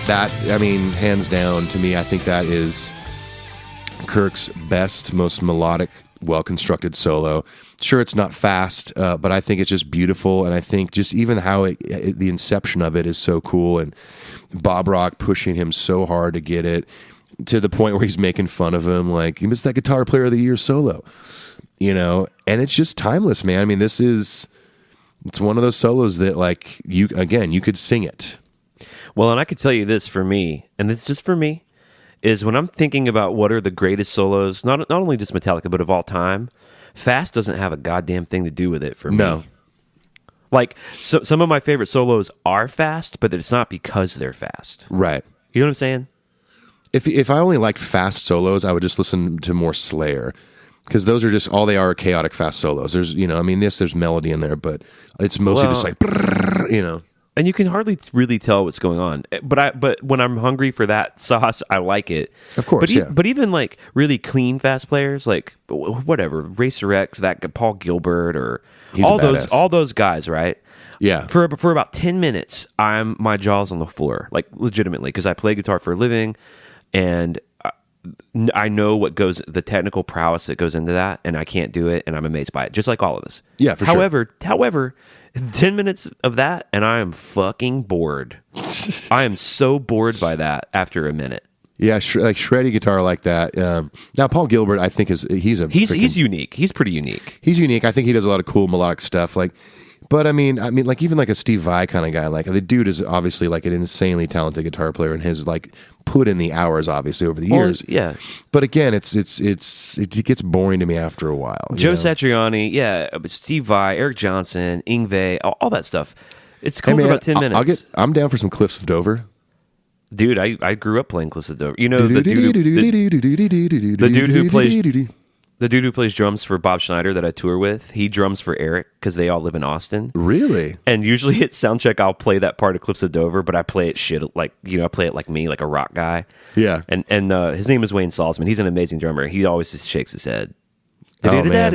That, hands down, to me, I think that is Kirk's best, most melodic, well-constructed solo. Sure, it's not fast, but I think it's just beautiful, and I think just even how the inception of it is so cool, and Bob Rock pushing him so hard to get it, to the point where he's making fun of him, like, he missed that Guitar Player of the Year solo, and it's just timeless, man. It's one of those solos that, like, you could sing it. Well, and I could tell you this for me, and this is just for me, is when I'm thinking about what are the greatest solos, not only just Metallica, but of all time, fast doesn't have a goddamn thing to do with it for me. No. Like, so, some of my favorite solos are fast, but it's not because they're fast. Right. You know what I'm saying? If I only liked fast solos, I would just listen to more Slayer, because those are just all they are chaotic fast solos. There's, there's melody in there, but it's mostly just like, And you can hardly really tell what's going on. But when I'm hungry for that sauce, I like it. Of course, But even like really clean fast players, like whatever, Racer X, that Paul Gilbert, or He's all those guys, right? Yeah. For about 10 minutes, my jaw's on the floor, like legitimately, because I play guitar for a living, and I know the technical prowess that goes into that, and I can't do it, and I'm amazed by it, just like all of us. Yeah, for sure. However, 10 minutes of that, and I am fucking bored. I am so bored by that after a minute. Yeah, like shreddy guitar like that. Now, Paul Gilbert, I think he's unique. He's pretty unique. He's unique. I think he does a lot of cool melodic stuff. Like, but I mean, like even like a Steve Vai kind of guy. Like the dude is obviously like an insanely talented guitar player, and has like put in the hours obviously over the years. Yeah. But again, it gets boring to me after a while. Joe Satriani, yeah, Steve Vai, Eric Johnson, Yngwie, all that stuff. It's cool for about 10 minutes. I'm down for some Cliffs of Dover. Dude, I grew up playing Cliffs of Dover. The dude who plays drums for Bob Schneider that I tour with, he drums for Eric because they all live in Austin. Really? And usually at soundcheck, I'll play that part of Cliffs of Dover, but I play it I play it like me, like a rock guy. Yeah. And his name is Wayne Salzman. He's an amazing drummer. He always just shakes his head. Oh, man.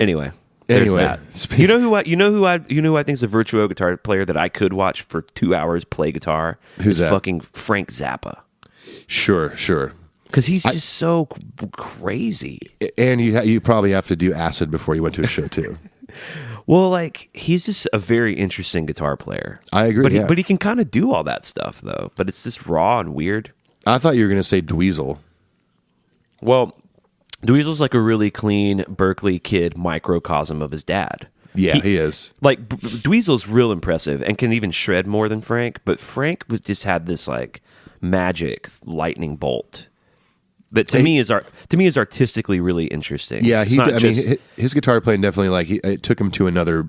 Anyway. Anyway, you know who I think is a virtuoso guitar player that I could watch for 2 hours play guitar? Who's that? Fucking Frank Zappa. Sure. Because he's just so crazy. And you probably have to do acid before you went to a show too. Well, like, he's just a very interesting guitar player. I agree. But he can kind of do all that stuff though. But it's just raw and weird. I thought you were going to say Dweezil. Well, Dweezil's like a really clean Berkeley kid microcosm of his dad. Yeah, he is. Like, Dweezil's real impressive and can even shred more than Frank, but Frank just had this like magic lightning bolt. that to me is artistically really interesting. Yeah, It's not his guitar playing definitely it took him to another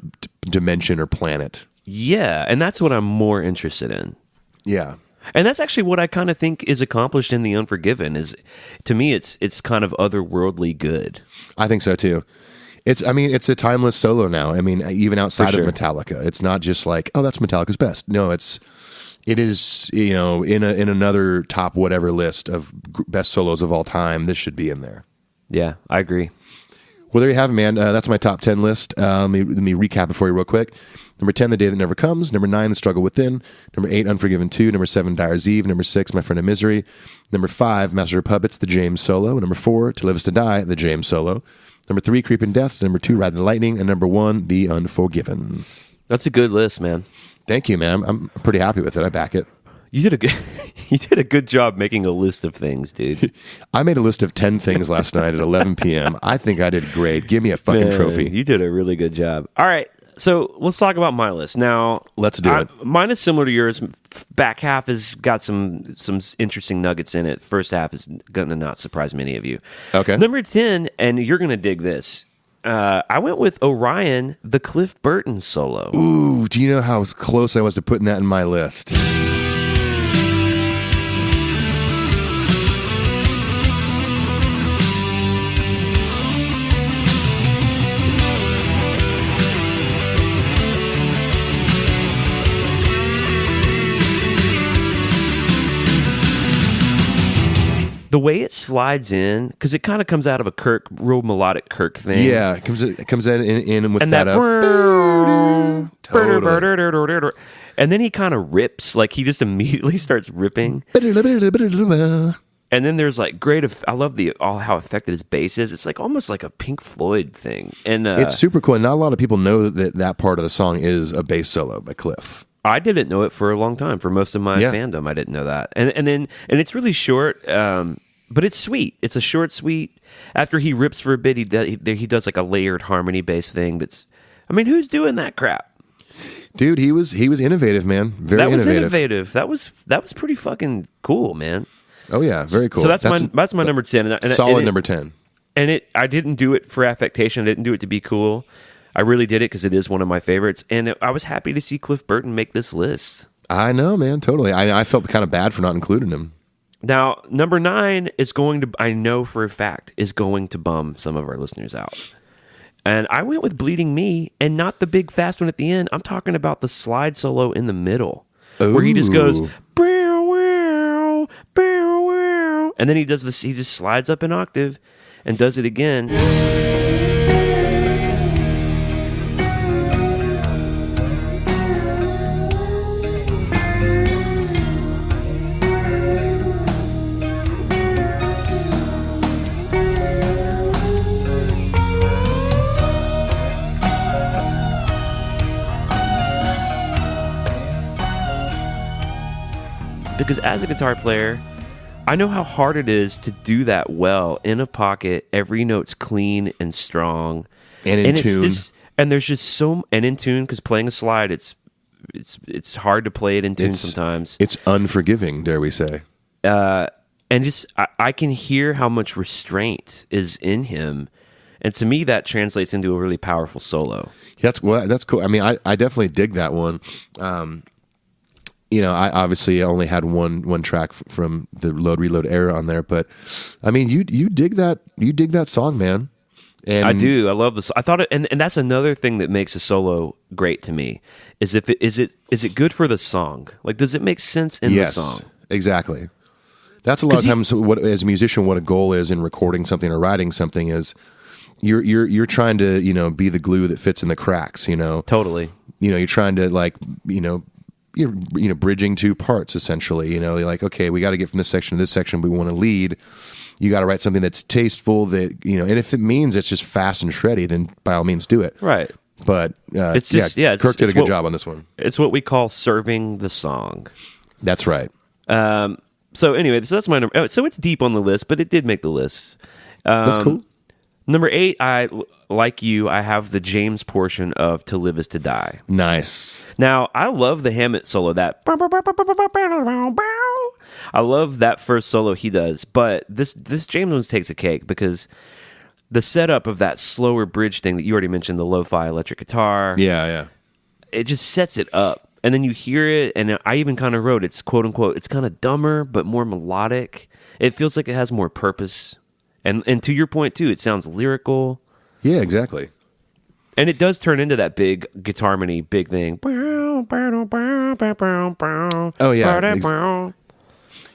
dimension or planet. yeah, and that's what I'm more interested in. Yeah. And that's actually what I kind of think is accomplished in The Unforgiven. Is to me, it's kind of otherworldly good. I think so too. It's a timeless solo now. I mean, even outside sure. of Metallica, it's not just like, oh, that's Metallica's best. No, it is, in another top whatever list of best solos of all time. This should be in there. Yeah, I agree. Well, there you have it, man. That's my top 10 list. Let me recap it for you real quick. Number 10, The Day That Never Comes. Number 9, The Struggle Within. Number 8, Unforgiven 2. Number 7, Dyer's Eve. Number 6, My Friend of Misery. Number 5, Master of Puppets, The James Solo. Number 4, To Live Is To Die, The James Solo. Number 3, Creeping Death. Number 2, Ride the Lightning. And number 1, The Unforgiven. That's a good list, man. Thank you, man. I'm pretty happy with it. I back it. You did a good job making a list of things, dude. I made a list of 10 things last night at 11 p.m. I think I did great. Give me a fucking trophy. You did a really good job. All right, so let's talk about my list now. Let's do it. Mine is similar to yours. Back half has got some interesting nuggets in it. First half is going to not surprise many of you. Okay. Number 10, and you're going to dig this. I went with Orion, the Cliff Burton solo. Ooh, do you know how close I was to putting that in my list? The way it slides in, because it kind of comes out of a real melodic Kirk thing. Yeah, it comes in with And that that up. Totally. and then he kind of rips, like he just immediately starts ripping. And then there's like I love how affected his bass is. It's like almost like a Pink Floyd thing. And It's super cool. And not a lot of people know that part of the song is a bass solo by Cliff. I didn't know it for a long time. For most of my fandom, I didn't know that. And it's really short, but it's sweet. It's a short, sweet. After he rips for a bit, he does like a layered harmony bass thing. Who's doing that crap? Dude, he was innovative, man. Very innovative. That was pretty fucking cool, man. Oh yeah, very cool. So that's my number 10. Solid number 10. And I didn't do it for affectation. I didn't do it to be cool. I really did it because it is one of my favorites. And I was happy to see Cliff Burton make this list. I know, man. Totally. I felt kind of bad for not including him. Now, number 9 is I know for a fact, is going to bum some of our listeners out. And I went with Bleeding Me, and not the big fast one at the end. I'm talking about the slide solo in the middle, where he just goes, bow, wow, bow, wow. And then he does this. He just slides up an octave and does it again. Because as a guitar player, I know how hard it is to do that well in a pocket. Every note's clean and strong, and in tune. And there's just and in tune, because playing a slide, it's hard to play it in tune sometimes. It's unforgiving, dare we say? And just I can hear how much restraint is in him, and to me that translates into a really powerful solo. That's cool. I mean, I definitely dig that one. I obviously only had one track from the Load Reload era on there, but I mean, you dig that song, man. And I do. I love this. I thought it, and that's another thing that makes a solo great to me is is it good for the song? Like, does it make sense in the song? Exactly. That's a lot of times as a musician, what a goal is in recording something or writing something is you're trying to be the glue that fits in the cracks. Totally. You're trying to you're bridging two parts essentially. You're like, okay, we got to get from this section to this section. We want to lead. You got to write something that's tasteful. And if it means it's just fast and shreddy, then by all means do it. Right. But Kirk did a good job on this one. It's what we call serving the song. That's right. So anyway, so that's my number. So it's deep on the list, but it did make the list. That's cool. Number 8, I have the James portion of To Live Is To Die. Nice. Now, I love the Hammett solo, that. I love that first solo he does, but this James one takes a cake because the setup of that slower bridge thing that you already mentioned, the lo-fi electric guitar, Yeah. it just sets it up. And then you hear it, and I even kind of wrote, it's quote unquote, it's kind of dumber, but more melodic. It feels like it has more purpose. And to your point, too, it sounds lyrical. Yeah, exactly. And it does turn into that big guitar harmony, big thing. Oh, yeah.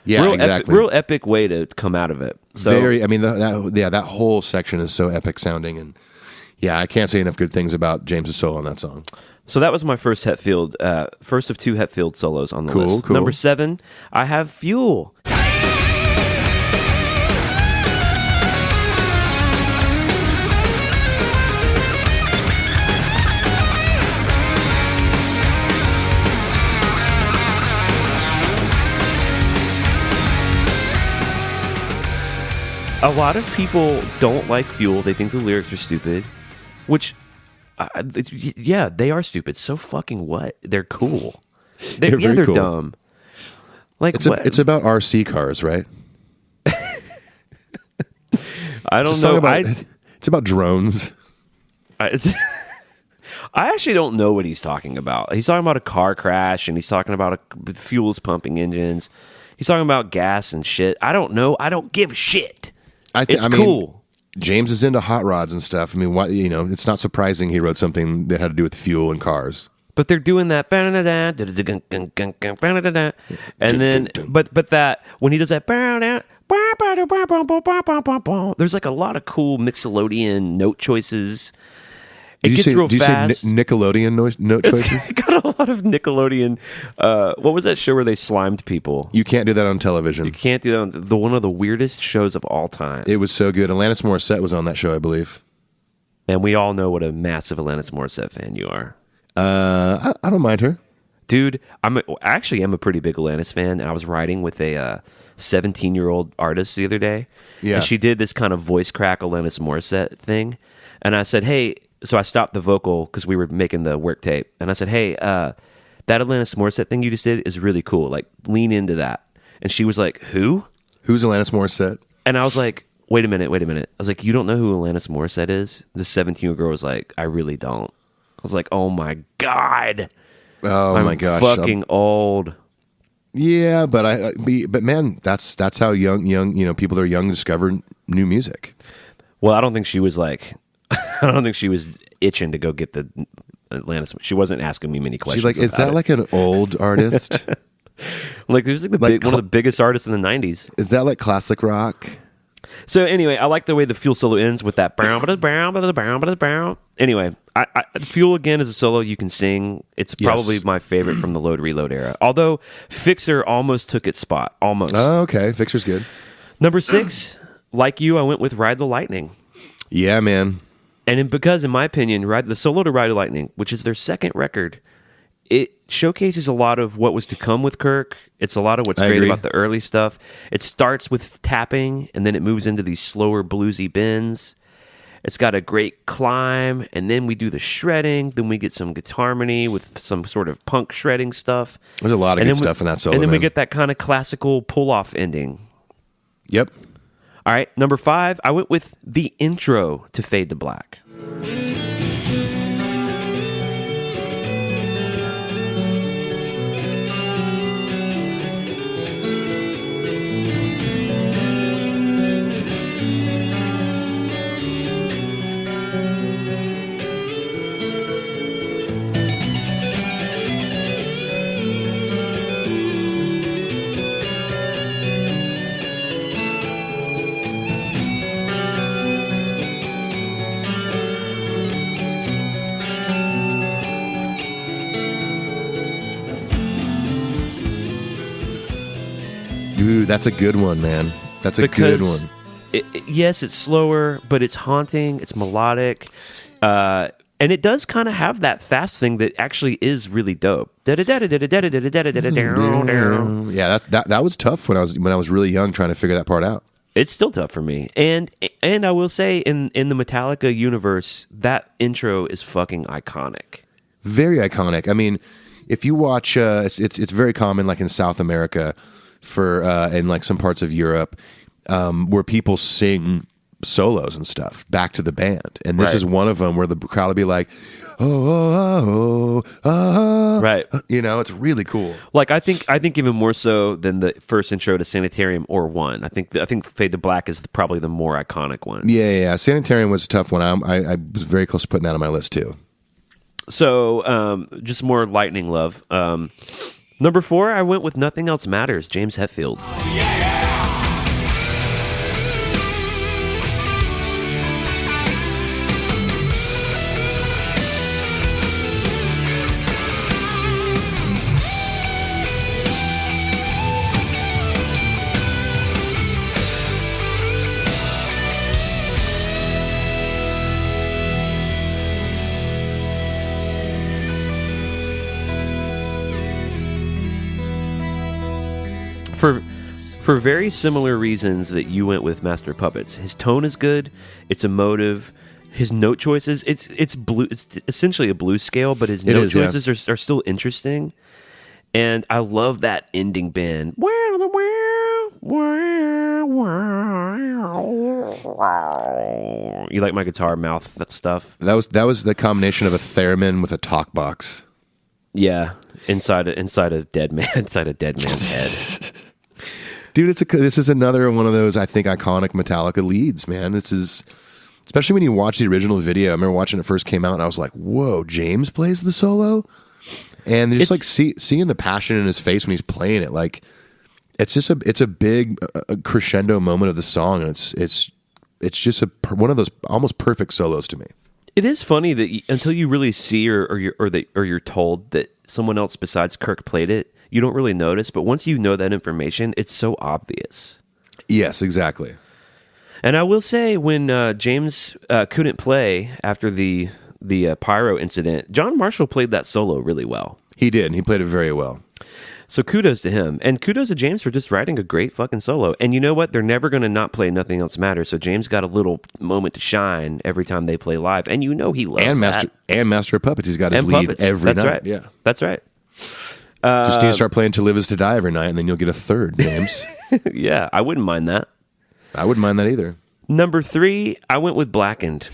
Yeah, real exactly. real epic way to come out of it. So, Very, I mean, that whole section is so epic sounding. And yeah, I can't say enough good things about James's solo on that song. So that was my first Hetfield, first of two Hetfield solos on the list. Cool. Number 7, I have Fuel. A lot of people don't like Fuel. They think the lyrics are stupid, which, yeah, they are stupid. So fucking what? They're cool. They're very they're cool. dumb. Like It's about RC cars, right? I don't know. It's about drones. I actually don't know what he's talking about. He's talking about a car crash, and he's talking about fuel's pumping engines. He's talking about gas and shit. I don't know. I don't give a shit. It's cool. James is into hot rods and stuff. I mean, it's not surprising he wrote something that had to do with fuel and cars. But they're doing that, and then, but that when he does that, there's like a lot of cool Mixolydian note choices. It gets real fast. Did you say Nickelodeon note choices? It's got a lot of Nickelodeon. What was that show where they slimed people? You can't do that on television. You can't do that on one of the weirdest shows of all time. It was so good. Alanis Morissette was on that show, I believe. And we all know what a massive Alanis Morissette fan you are. I don't mind her. Dude, I'm a pretty big Alanis fan. And I was riding with a 17-year-old artist the other day. Yeah. And she did this kind of voice crack Alanis Morissette thing. And I said, hey, so I stopped the vocal because we were making the work tape. And I said, hey, that Alanis Morissette thing you just did is really cool. Like, lean into that. And she was like, who? Who's Alanis Morissette? And I was like, wait a minute. I was like, you don't know who Alanis Morissette is? This 17-year-old girl was like, I really don't. I was like, oh my God. Oh my gosh. Fucking old. Yeah, but man, that's how young people that are young discover new music. Well, I don't think she was like, I don't think she was itching to go get the Atlantis. She wasn't asking me many questions. She's like, is that like an old artist? Like, there's like one of the biggest artists in the 90s. Is that like classic rock? So anyway, I like the way the Fuel solo ends with that. Anyway, Fuel again is a solo you can sing. It's probably my favorite from the Load Reload era. Although Fixer almost took its spot. Almost. Oh, okay. Fixer's good. Number 6, like you, I went with Ride the Lightning. Yeah, man. And because, in my opinion, the solo to Ride the Lightning, which is their second record, it showcases a lot of what was to come with Kirk. It's a lot of what's great about the early stuff. It starts with tapping, and then it moves into these slower bluesy bends. It's got a great climb, and then we do the shredding. Then we get some guitar harmony with some sort of punk shredding stuff. There's a lot of good stuff in that solo. And then we get that kind of classical pull-off ending. Yep. All right, number 5, I went with the intro to Fade to Black. Ooh, that's a good one, man. That's a good one. Yes, it's slower, but it's haunting. It's melodic. And it does kind of have that fast thing that actually is really dope. Yeah, that was tough when I was really young trying to figure that part out. It's still tough for me. And I will say in the Metallica universe, that intro is fucking iconic. Very iconic. I mean, if you watch, it's very common, like in South America, for in like some parts of Europe, where people sing solos and stuff back to the band, and this Right. is one of them where the crowd will be like, oh, oh, oh, oh, Right. you know, it's really cool. Like I think even more so than the first intro to Sanitarium or One. I think Fade to Black is probably the more iconic one. Yeah. Sanitarium was a tough one. I was very close to putting that on my list too. So just more lightning love. Number 4, I went with Nothing Else Matters, James Hetfield. For very similar reasons that you went with Master of Puppets. His tone is good, it's emotive, his note choices, it's blue, it's essentially a blues scale, but his note choices are still interesting. And I love that ending bend. You like my guitar mouth, that stuff? That was the combination of a theremin with a talk box. Yeah, inside a dead man's head. Dude, this is another one of those, I think, iconic Metallica leads, man. This is, especially when you watch the original video. I remember watching it first came out, and I was like, "Whoa, James plays the solo," and just like seeing the passion in his face when he's playing it, like it's a big crescendo moment of the song, and it's just one of those almost perfect solos to me. It is funny that until you really see or you're told that someone else besides Kirk played it, you don't really notice. But once you know that information, it's so obvious. Yes, exactly. And I will say, when James couldn't play after the pyro incident, John Marshall played that solo really well. He did. He played it very well. So kudos to him. And kudos to James for just writing a great fucking solo. And you know what? They're never going to not play Nothing Else Matters. So James got a little moment to shine every time they play live. And you know he loves that. And Master of Puppets. He's got his And lead Puppets. every That's night. right. Yeah. That's right. Just need to start playing To Live Is To Die every night, and then you'll get a third, James. Yeah, I wouldn't mind that. I wouldn't mind that either. Number 3, I went with Blackened.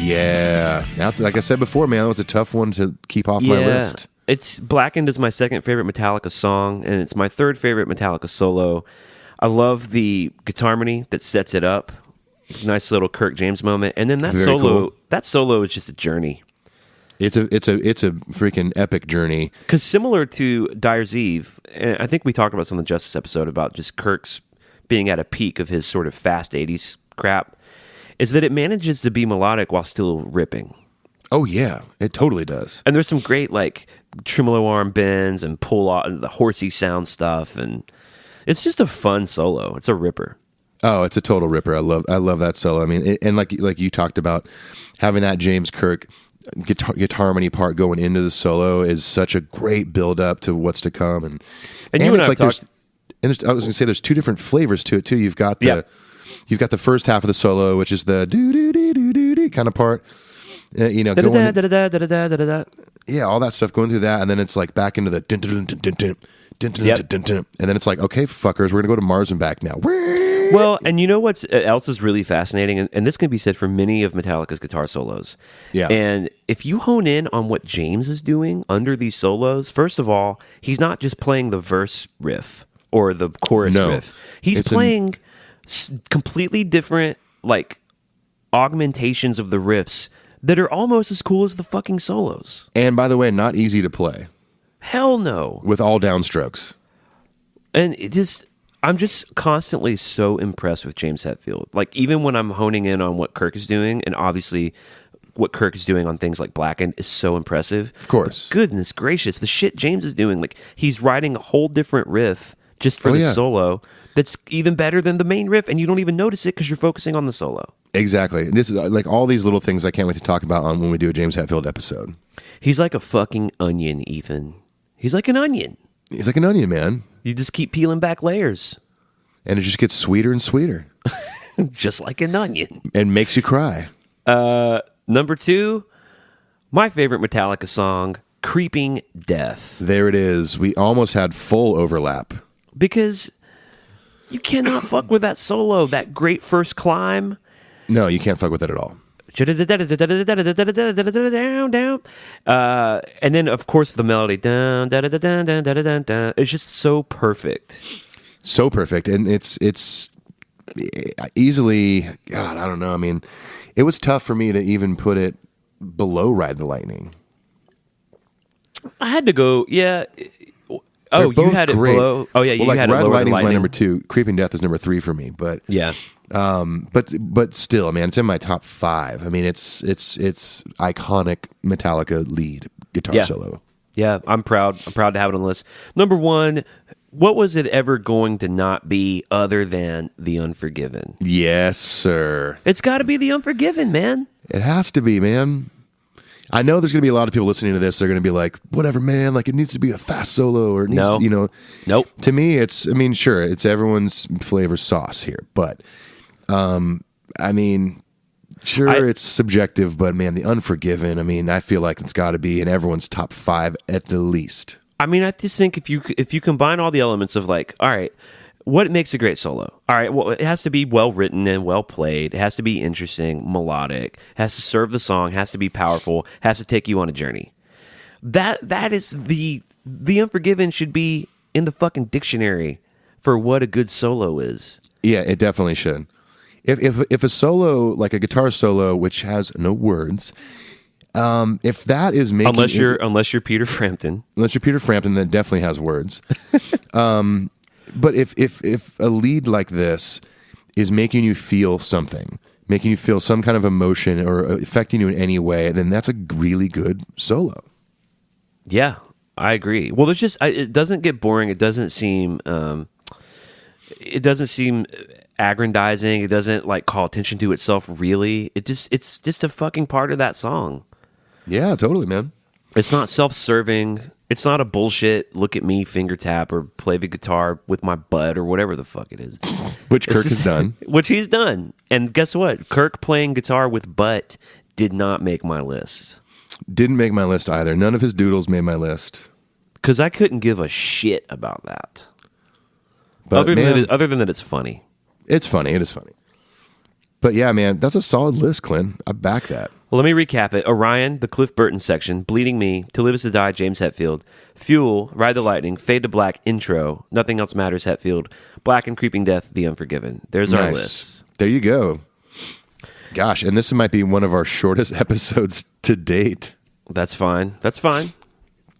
Yeah. That's, like I said before, man, that was a tough one to keep off my list. It's Blackened is my second favorite Metallica song, and it's my third favorite Metallica solo. I love the guitar harmony that sets it up. Nice little Kirk James moment, and then that Very solo. cool. That solo is just a journey. It's a freaking epic journey. Because similar to Dyer's Eve, and I think we talked about this on the Justice episode about just Kirk's being at a peak of his sort of fast 80s crap, is that it manages to be melodic while still ripping. Oh yeah, it totally does. And there's some great like tremolo arm bends and pull off the horsey sound stuff, and it's just a fun solo. It's a ripper. Oh, it's a total ripper. I love that solo. I mean, and like you talked about, having that James Kirk guitar harmony part going into the solo is such a great build up to what's to come. And you and it's I like talked. I was going to say there's two different flavors to it too. You've got the first half of the solo, which is the do do do do do do kind of part. You know, going, yeah, all that stuff going through that, and then it's like back into the dun dun dun dun dun dun dun dun dun, and then it's like, okay, fuckers, we're gonna go to Mars and back now. Well, and you know what else is really fascinating, and this can be said for many of Metallica's guitar solos. Yeah. And if you hone in on what James is doing under these solos, first of all, he's not just playing the verse riff or the chorus riff. He's playing completely different, like, augmentations of the riffs that are almost as cool as the fucking solos. And by the way, not easy to play Hell no. with all downstrokes. And I'm just constantly so impressed with James Hetfield. Like, even when I'm honing in on what Kirk is doing, and obviously what Kirk is doing on things like Blackened is so impressive. Of course. But goodness gracious, the shit James is doing, like, he's writing a whole different riff just for the solo that's even better than the main riff, and you don't even notice it because you're focusing on the solo. Exactly. And this is like all these little things I can't wait to talk about on when we do a James Hetfield episode. He's like a fucking onion, Ethan. He's like an onion. He's like an onion, man. You just keep peeling back layers. And it just gets sweeter and sweeter. Just like an onion. And makes you cry. Number 2, my favorite Metallica song, Creeping Death. There it is. We almost had full overlap. Because you cannot fuck with that solo, that great first climb. No, you can't fuck with it at all. And then, of course, the melody. It's just so perfect. So perfect. And it's easily, God, I don't know. I mean, it was tough for me to even put it below Ride the Lightning. I had to go, yeah. They're Oh, you both had great. it below. Oh, yeah, you well, like, had it Ride the lower than Lightning's my Lightning. number 2. Creeping Death is number 3 for me. But Yeah. but still, man, it's in my top 5. I mean, it's iconic Metallica lead guitar solo. Yeah, I'm proud. I'm proud to have it on the list. Number 1, what was it ever going to not be other than The Unforgiven? Yes, sir. It's got to be The Unforgiven, man. It has to be, man. I know there's going to be a lot of people listening to this. They're going to be like, whatever, man. Like, it needs to be a fast solo or it needs No. to, you know. Nope. To me, sure, it's everyone's flavor sauce here. But, I mean, sure, it's subjective. But, man, The Unforgiven, I mean, I feel like it's got to be in everyone's top 5 at the least. I mean, I just think if you combine all the elements of like, all right, what makes a great solo? All right, well, it has to be well written and well played. It has to be interesting, melodic. It has to serve the song. Has to be powerful. Has to take you on a journey. That is the Unforgiven should be in the fucking dictionary for what a good solo is. Yeah, it definitely should. If a solo, like a guitar solo, which has no words, if that is making Unless you're Peter Frampton. unless you're Peter Frampton, that definitely has words. But if a lead like this is making you feel something, making you feel some kind of emotion or affecting you in any way, then that's a really good solo. Yeah, I agree. Well, there's just it doesn't get boring. It doesn't seem aggrandizing. It doesn't like call attention to itself. Really, it's just a fucking part of that song. Yeah, totally, man. It's not self-serving. It's not a bullshit look at me finger tap or play the guitar with my butt or whatever the fuck it is. Which Kirk has done. Which he's done. And guess what? Kirk playing guitar with butt did not make my list. Didn't make my list either. None of his doodles made my list. Because I couldn't give a shit about that. But Other man, than that it's funny. it's funny. It is funny. But yeah, man, that's a solid list, Clint. I back that. Well, let me recap it. Orion, the Cliff Burton section, Bleeding Me, To Live Is To Die, James Hetfield, Fuel, Ride the Lightning, Fade to Black, Intro, Nothing Else Matters, Hetfield, Black and Creeping Death, The Unforgiven. There's our list. There you go. Gosh, and this might be one of our shortest episodes to date. That's fine. That's fine.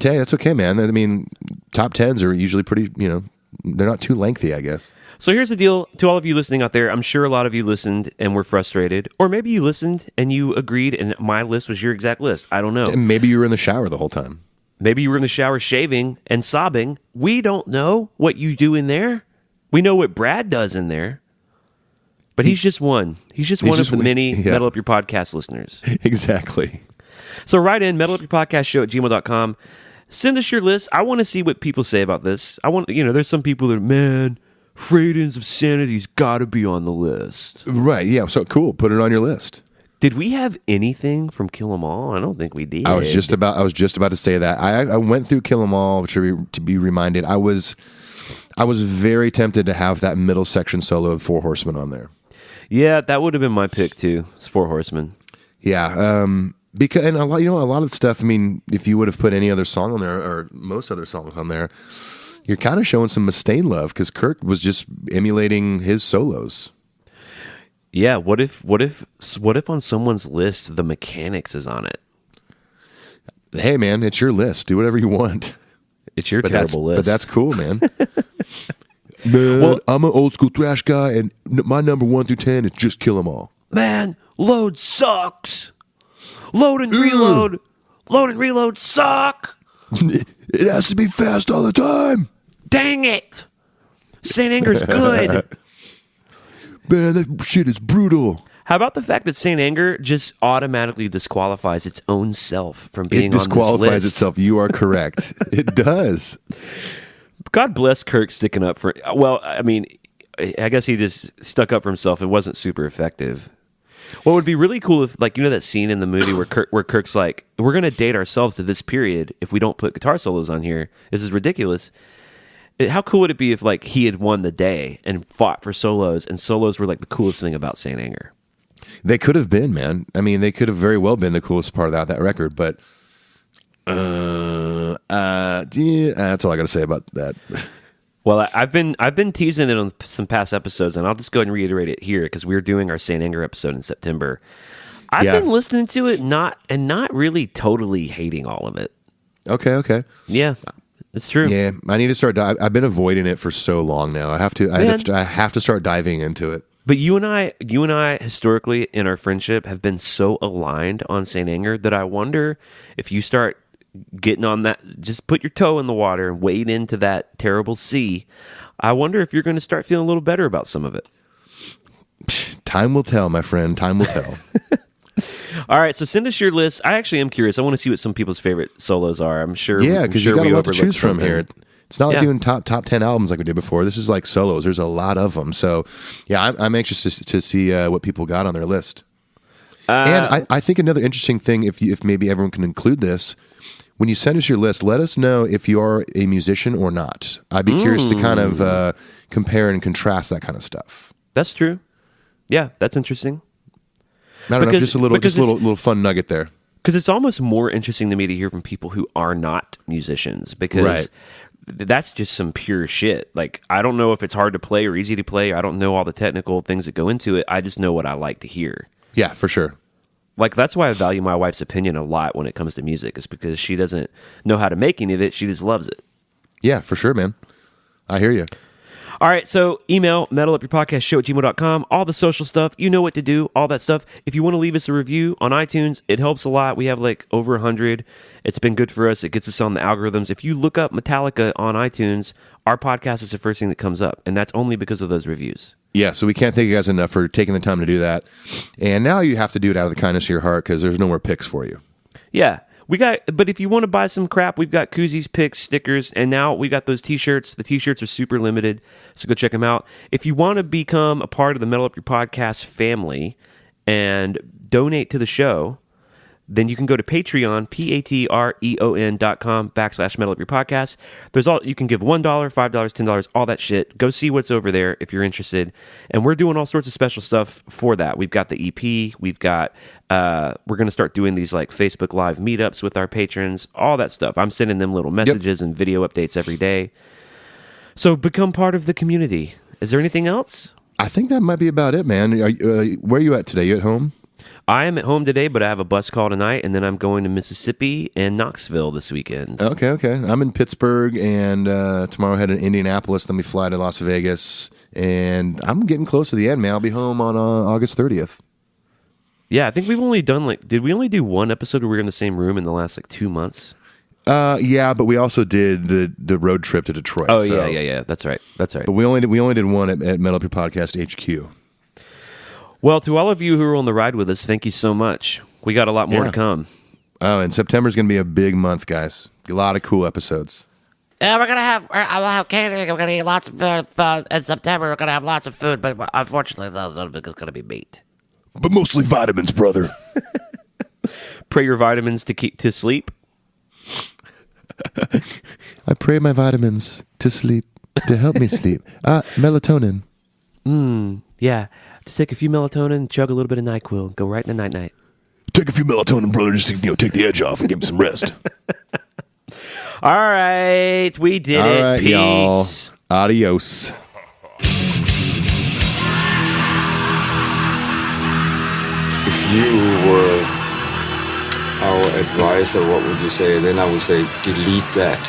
Okay, that's okay, man. I mean, top 10s are usually pretty, they're not too lengthy, I guess. So here's the deal to all of you listening out there. I'm sure a lot of you listened and were frustrated. Or maybe you listened and you agreed and my list was your exact list. I don't know. And maybe you were in the shower the whole time. Maybe you were in the shower shaving and sobbing. We don't know what you do in there. We know what Brad does in there. But he's just one. He's just one of the many Metal Up Your Podcast listeners. Exactly. So write in metalupyourpodcastshow@gmail.com. Send us your list. I want to see what people say about this. There's some people that are, man, Freightons of Sanity's got to be on the list. Right, yeah. So cool. Put it on your list. Did we have anything from Kill 'Em All? I don't think we did. I was just about to say that. I went through Kill 'Em All to be reminded. I was very tempted to have that middle section solo of Four Horsemen on there. Yeah, that would have been my pick too. It's Four Horsemen. Yeah, because and a lot of stuff. I mean, if you would have put any other song on there or most other songs on there, you're kind of showing some Mustaine love because Kirk was just emulating his solos. Yeah, what if on someone's list the Mechanics is on it? Hey man, it's your list. Do whatever you want. It's your terrible list. But that's cool, man. Man, I'm an old school thrash guy, and my number 1 through 10 is just Kill 'Em All. Man, load sucks. Load and reload. Load and reload suck. It has to be fast all the time. Dang it. St. Anger's good. Man, that shit is brutal. How about the fact that Saint Anger just automatically disqualifies its own self from being It disqualifies on this list? itself. You are correct. It does. God bless Kirk sticking up for. Well, I mean, I guess he just stuck up for himself. It wasn't super effective. What would be really cool if, like, you know, that scene in the movie where Kirk's like, "We're gonna date ourselves to this period if we don't put guitar solos on here. This is ridiculous." How cool would it be if, like, he had won the day and fought for solos, and solos were like the coolest thing about Saint Anger? They could have been, man. I mean, they could have very well been the coolest part of that record, but yeah, that's all I got to say about that. Well, I've been teasing it on some past episodes, and I'll just go ahead and reiterate it here because we're doing our Saint Anger episode in September. I've been listening to it, not really totally hating all of it. Okay. Yeah, it's true. Yeah, I need to start. I've been avoiding it for so long now. I have to start diving into it. But you and I historically in our friendship have been so aligned on Saint Anger that I wonder if you start getting on that, just put your toe in the water and wade into that terrible sea. I wonder if you're going to start feeling a little better about some of it. Time will tell, my friend. Time will tell. All right, so send us your list. I actually am curious. I want to see what some people's favorite solos are. I'm sure. Yeah, because you got a lot to choose from something here. It's not like doing top 10 albums like we did before. This is like solos. There's a lot of them. So, yeah, I'm anxious to see what people got on their list. And I think another interesting thing, if maybe everyone can include this, when you send us your list, let us know if you are a musician or not. I'd be curious to kind of compare and contrast that kind of stuff. That's true. Yeah, that's interesting. I don't know, just a little fun nugget there. Because it's almost more interesting to me to hear from people who are not musicians, because that's just some pure shit. Like, I don't know if it's hard to play or easy to play. I don't know all the technical things that go into it. I just know what I like to hear. Yeah, for sure. Like, that's why I value my wife's opinion a lot when it comes to music, is because she doesn't know how to make any of it. She just loves it. Yeah, for sure, man. I hear you. All right, so email metalupyourpodcastshow@gmail.com, all the social stuff. You know what to do, all that stuff. If you want to leave us a review on iTunes, it helps a lot. We have like over 100. It's been good for us. It gets us on the algorithms. If you look up Metallica on iTunes, our podcast is the first thing that comes up, and that's only because of those reviews. Yeah, so we can't thank you guys enough for taking the time to do that. And now you have to do it out of the kindness of your heart because there's no more picks for you. Yeah. But if you want to buy some crap, we've got koozies, picks, stickers, and now we got those t-shirts. The t-shirts are super limited, so go check them out. If you want to become a part of the Metal Up Your Podcast family and donate to the show, then you can go to Patreon, patreon.com/Metal Up Your Podcast. You can give $1, $5, $10, all that shit. Go see what's over there if you're interested. And we're doing all sorts of special stuff for that. We've got the EP. We've got, we're going to start doing these like Facebook Live meetups with our patrons, all that stuff. I'm sending them little messages and video updates every day. So become part of the community. Is there anything else? I think that might be about it, man. Where are you at today? You at home? I am at home today, but I have a bus call tonight, and then I'm going to Mississippi and Knoxville this weekend. Okay. I'm in Pittsburgh, and tomorrow I head to Indianapolis. Then we fly to Las Vegas, and I'm getting close to the end, man. I'll be home on August 30th. Yeah, I think we've only done did we only do one episode where we were in the same room in the last 2 months? Yeah, but we also did the road trip to Detroit. Oh, so. Yeah. That's right. But we only did one at Metal Up Your Podcast HQ. Well, to all of you who are on the ride with us, thank you so much. We got a lot more to come. Oh, and September's going to be a big month, guys. A lot of cool episodes. Yeah, I'll have candy. We're gonna eat lots of food in September. We're gonna have lots of food, but unfortunately, none of it is gonna be meat. But mostly vitamins, brother. Pray your vitamins to sleep. I pray my vitamins to sleep, to help me sleep. Melatonin. Yeah. Just take a few melatonin, chug a little bit of NyQuil, go right in the night. Take a few melatonin, brother, just to take the edge off and give him some rest. All right, we did it. Right, Peace. y'all. Adios. If you were our advisor, what would you say? Then I would say delete that.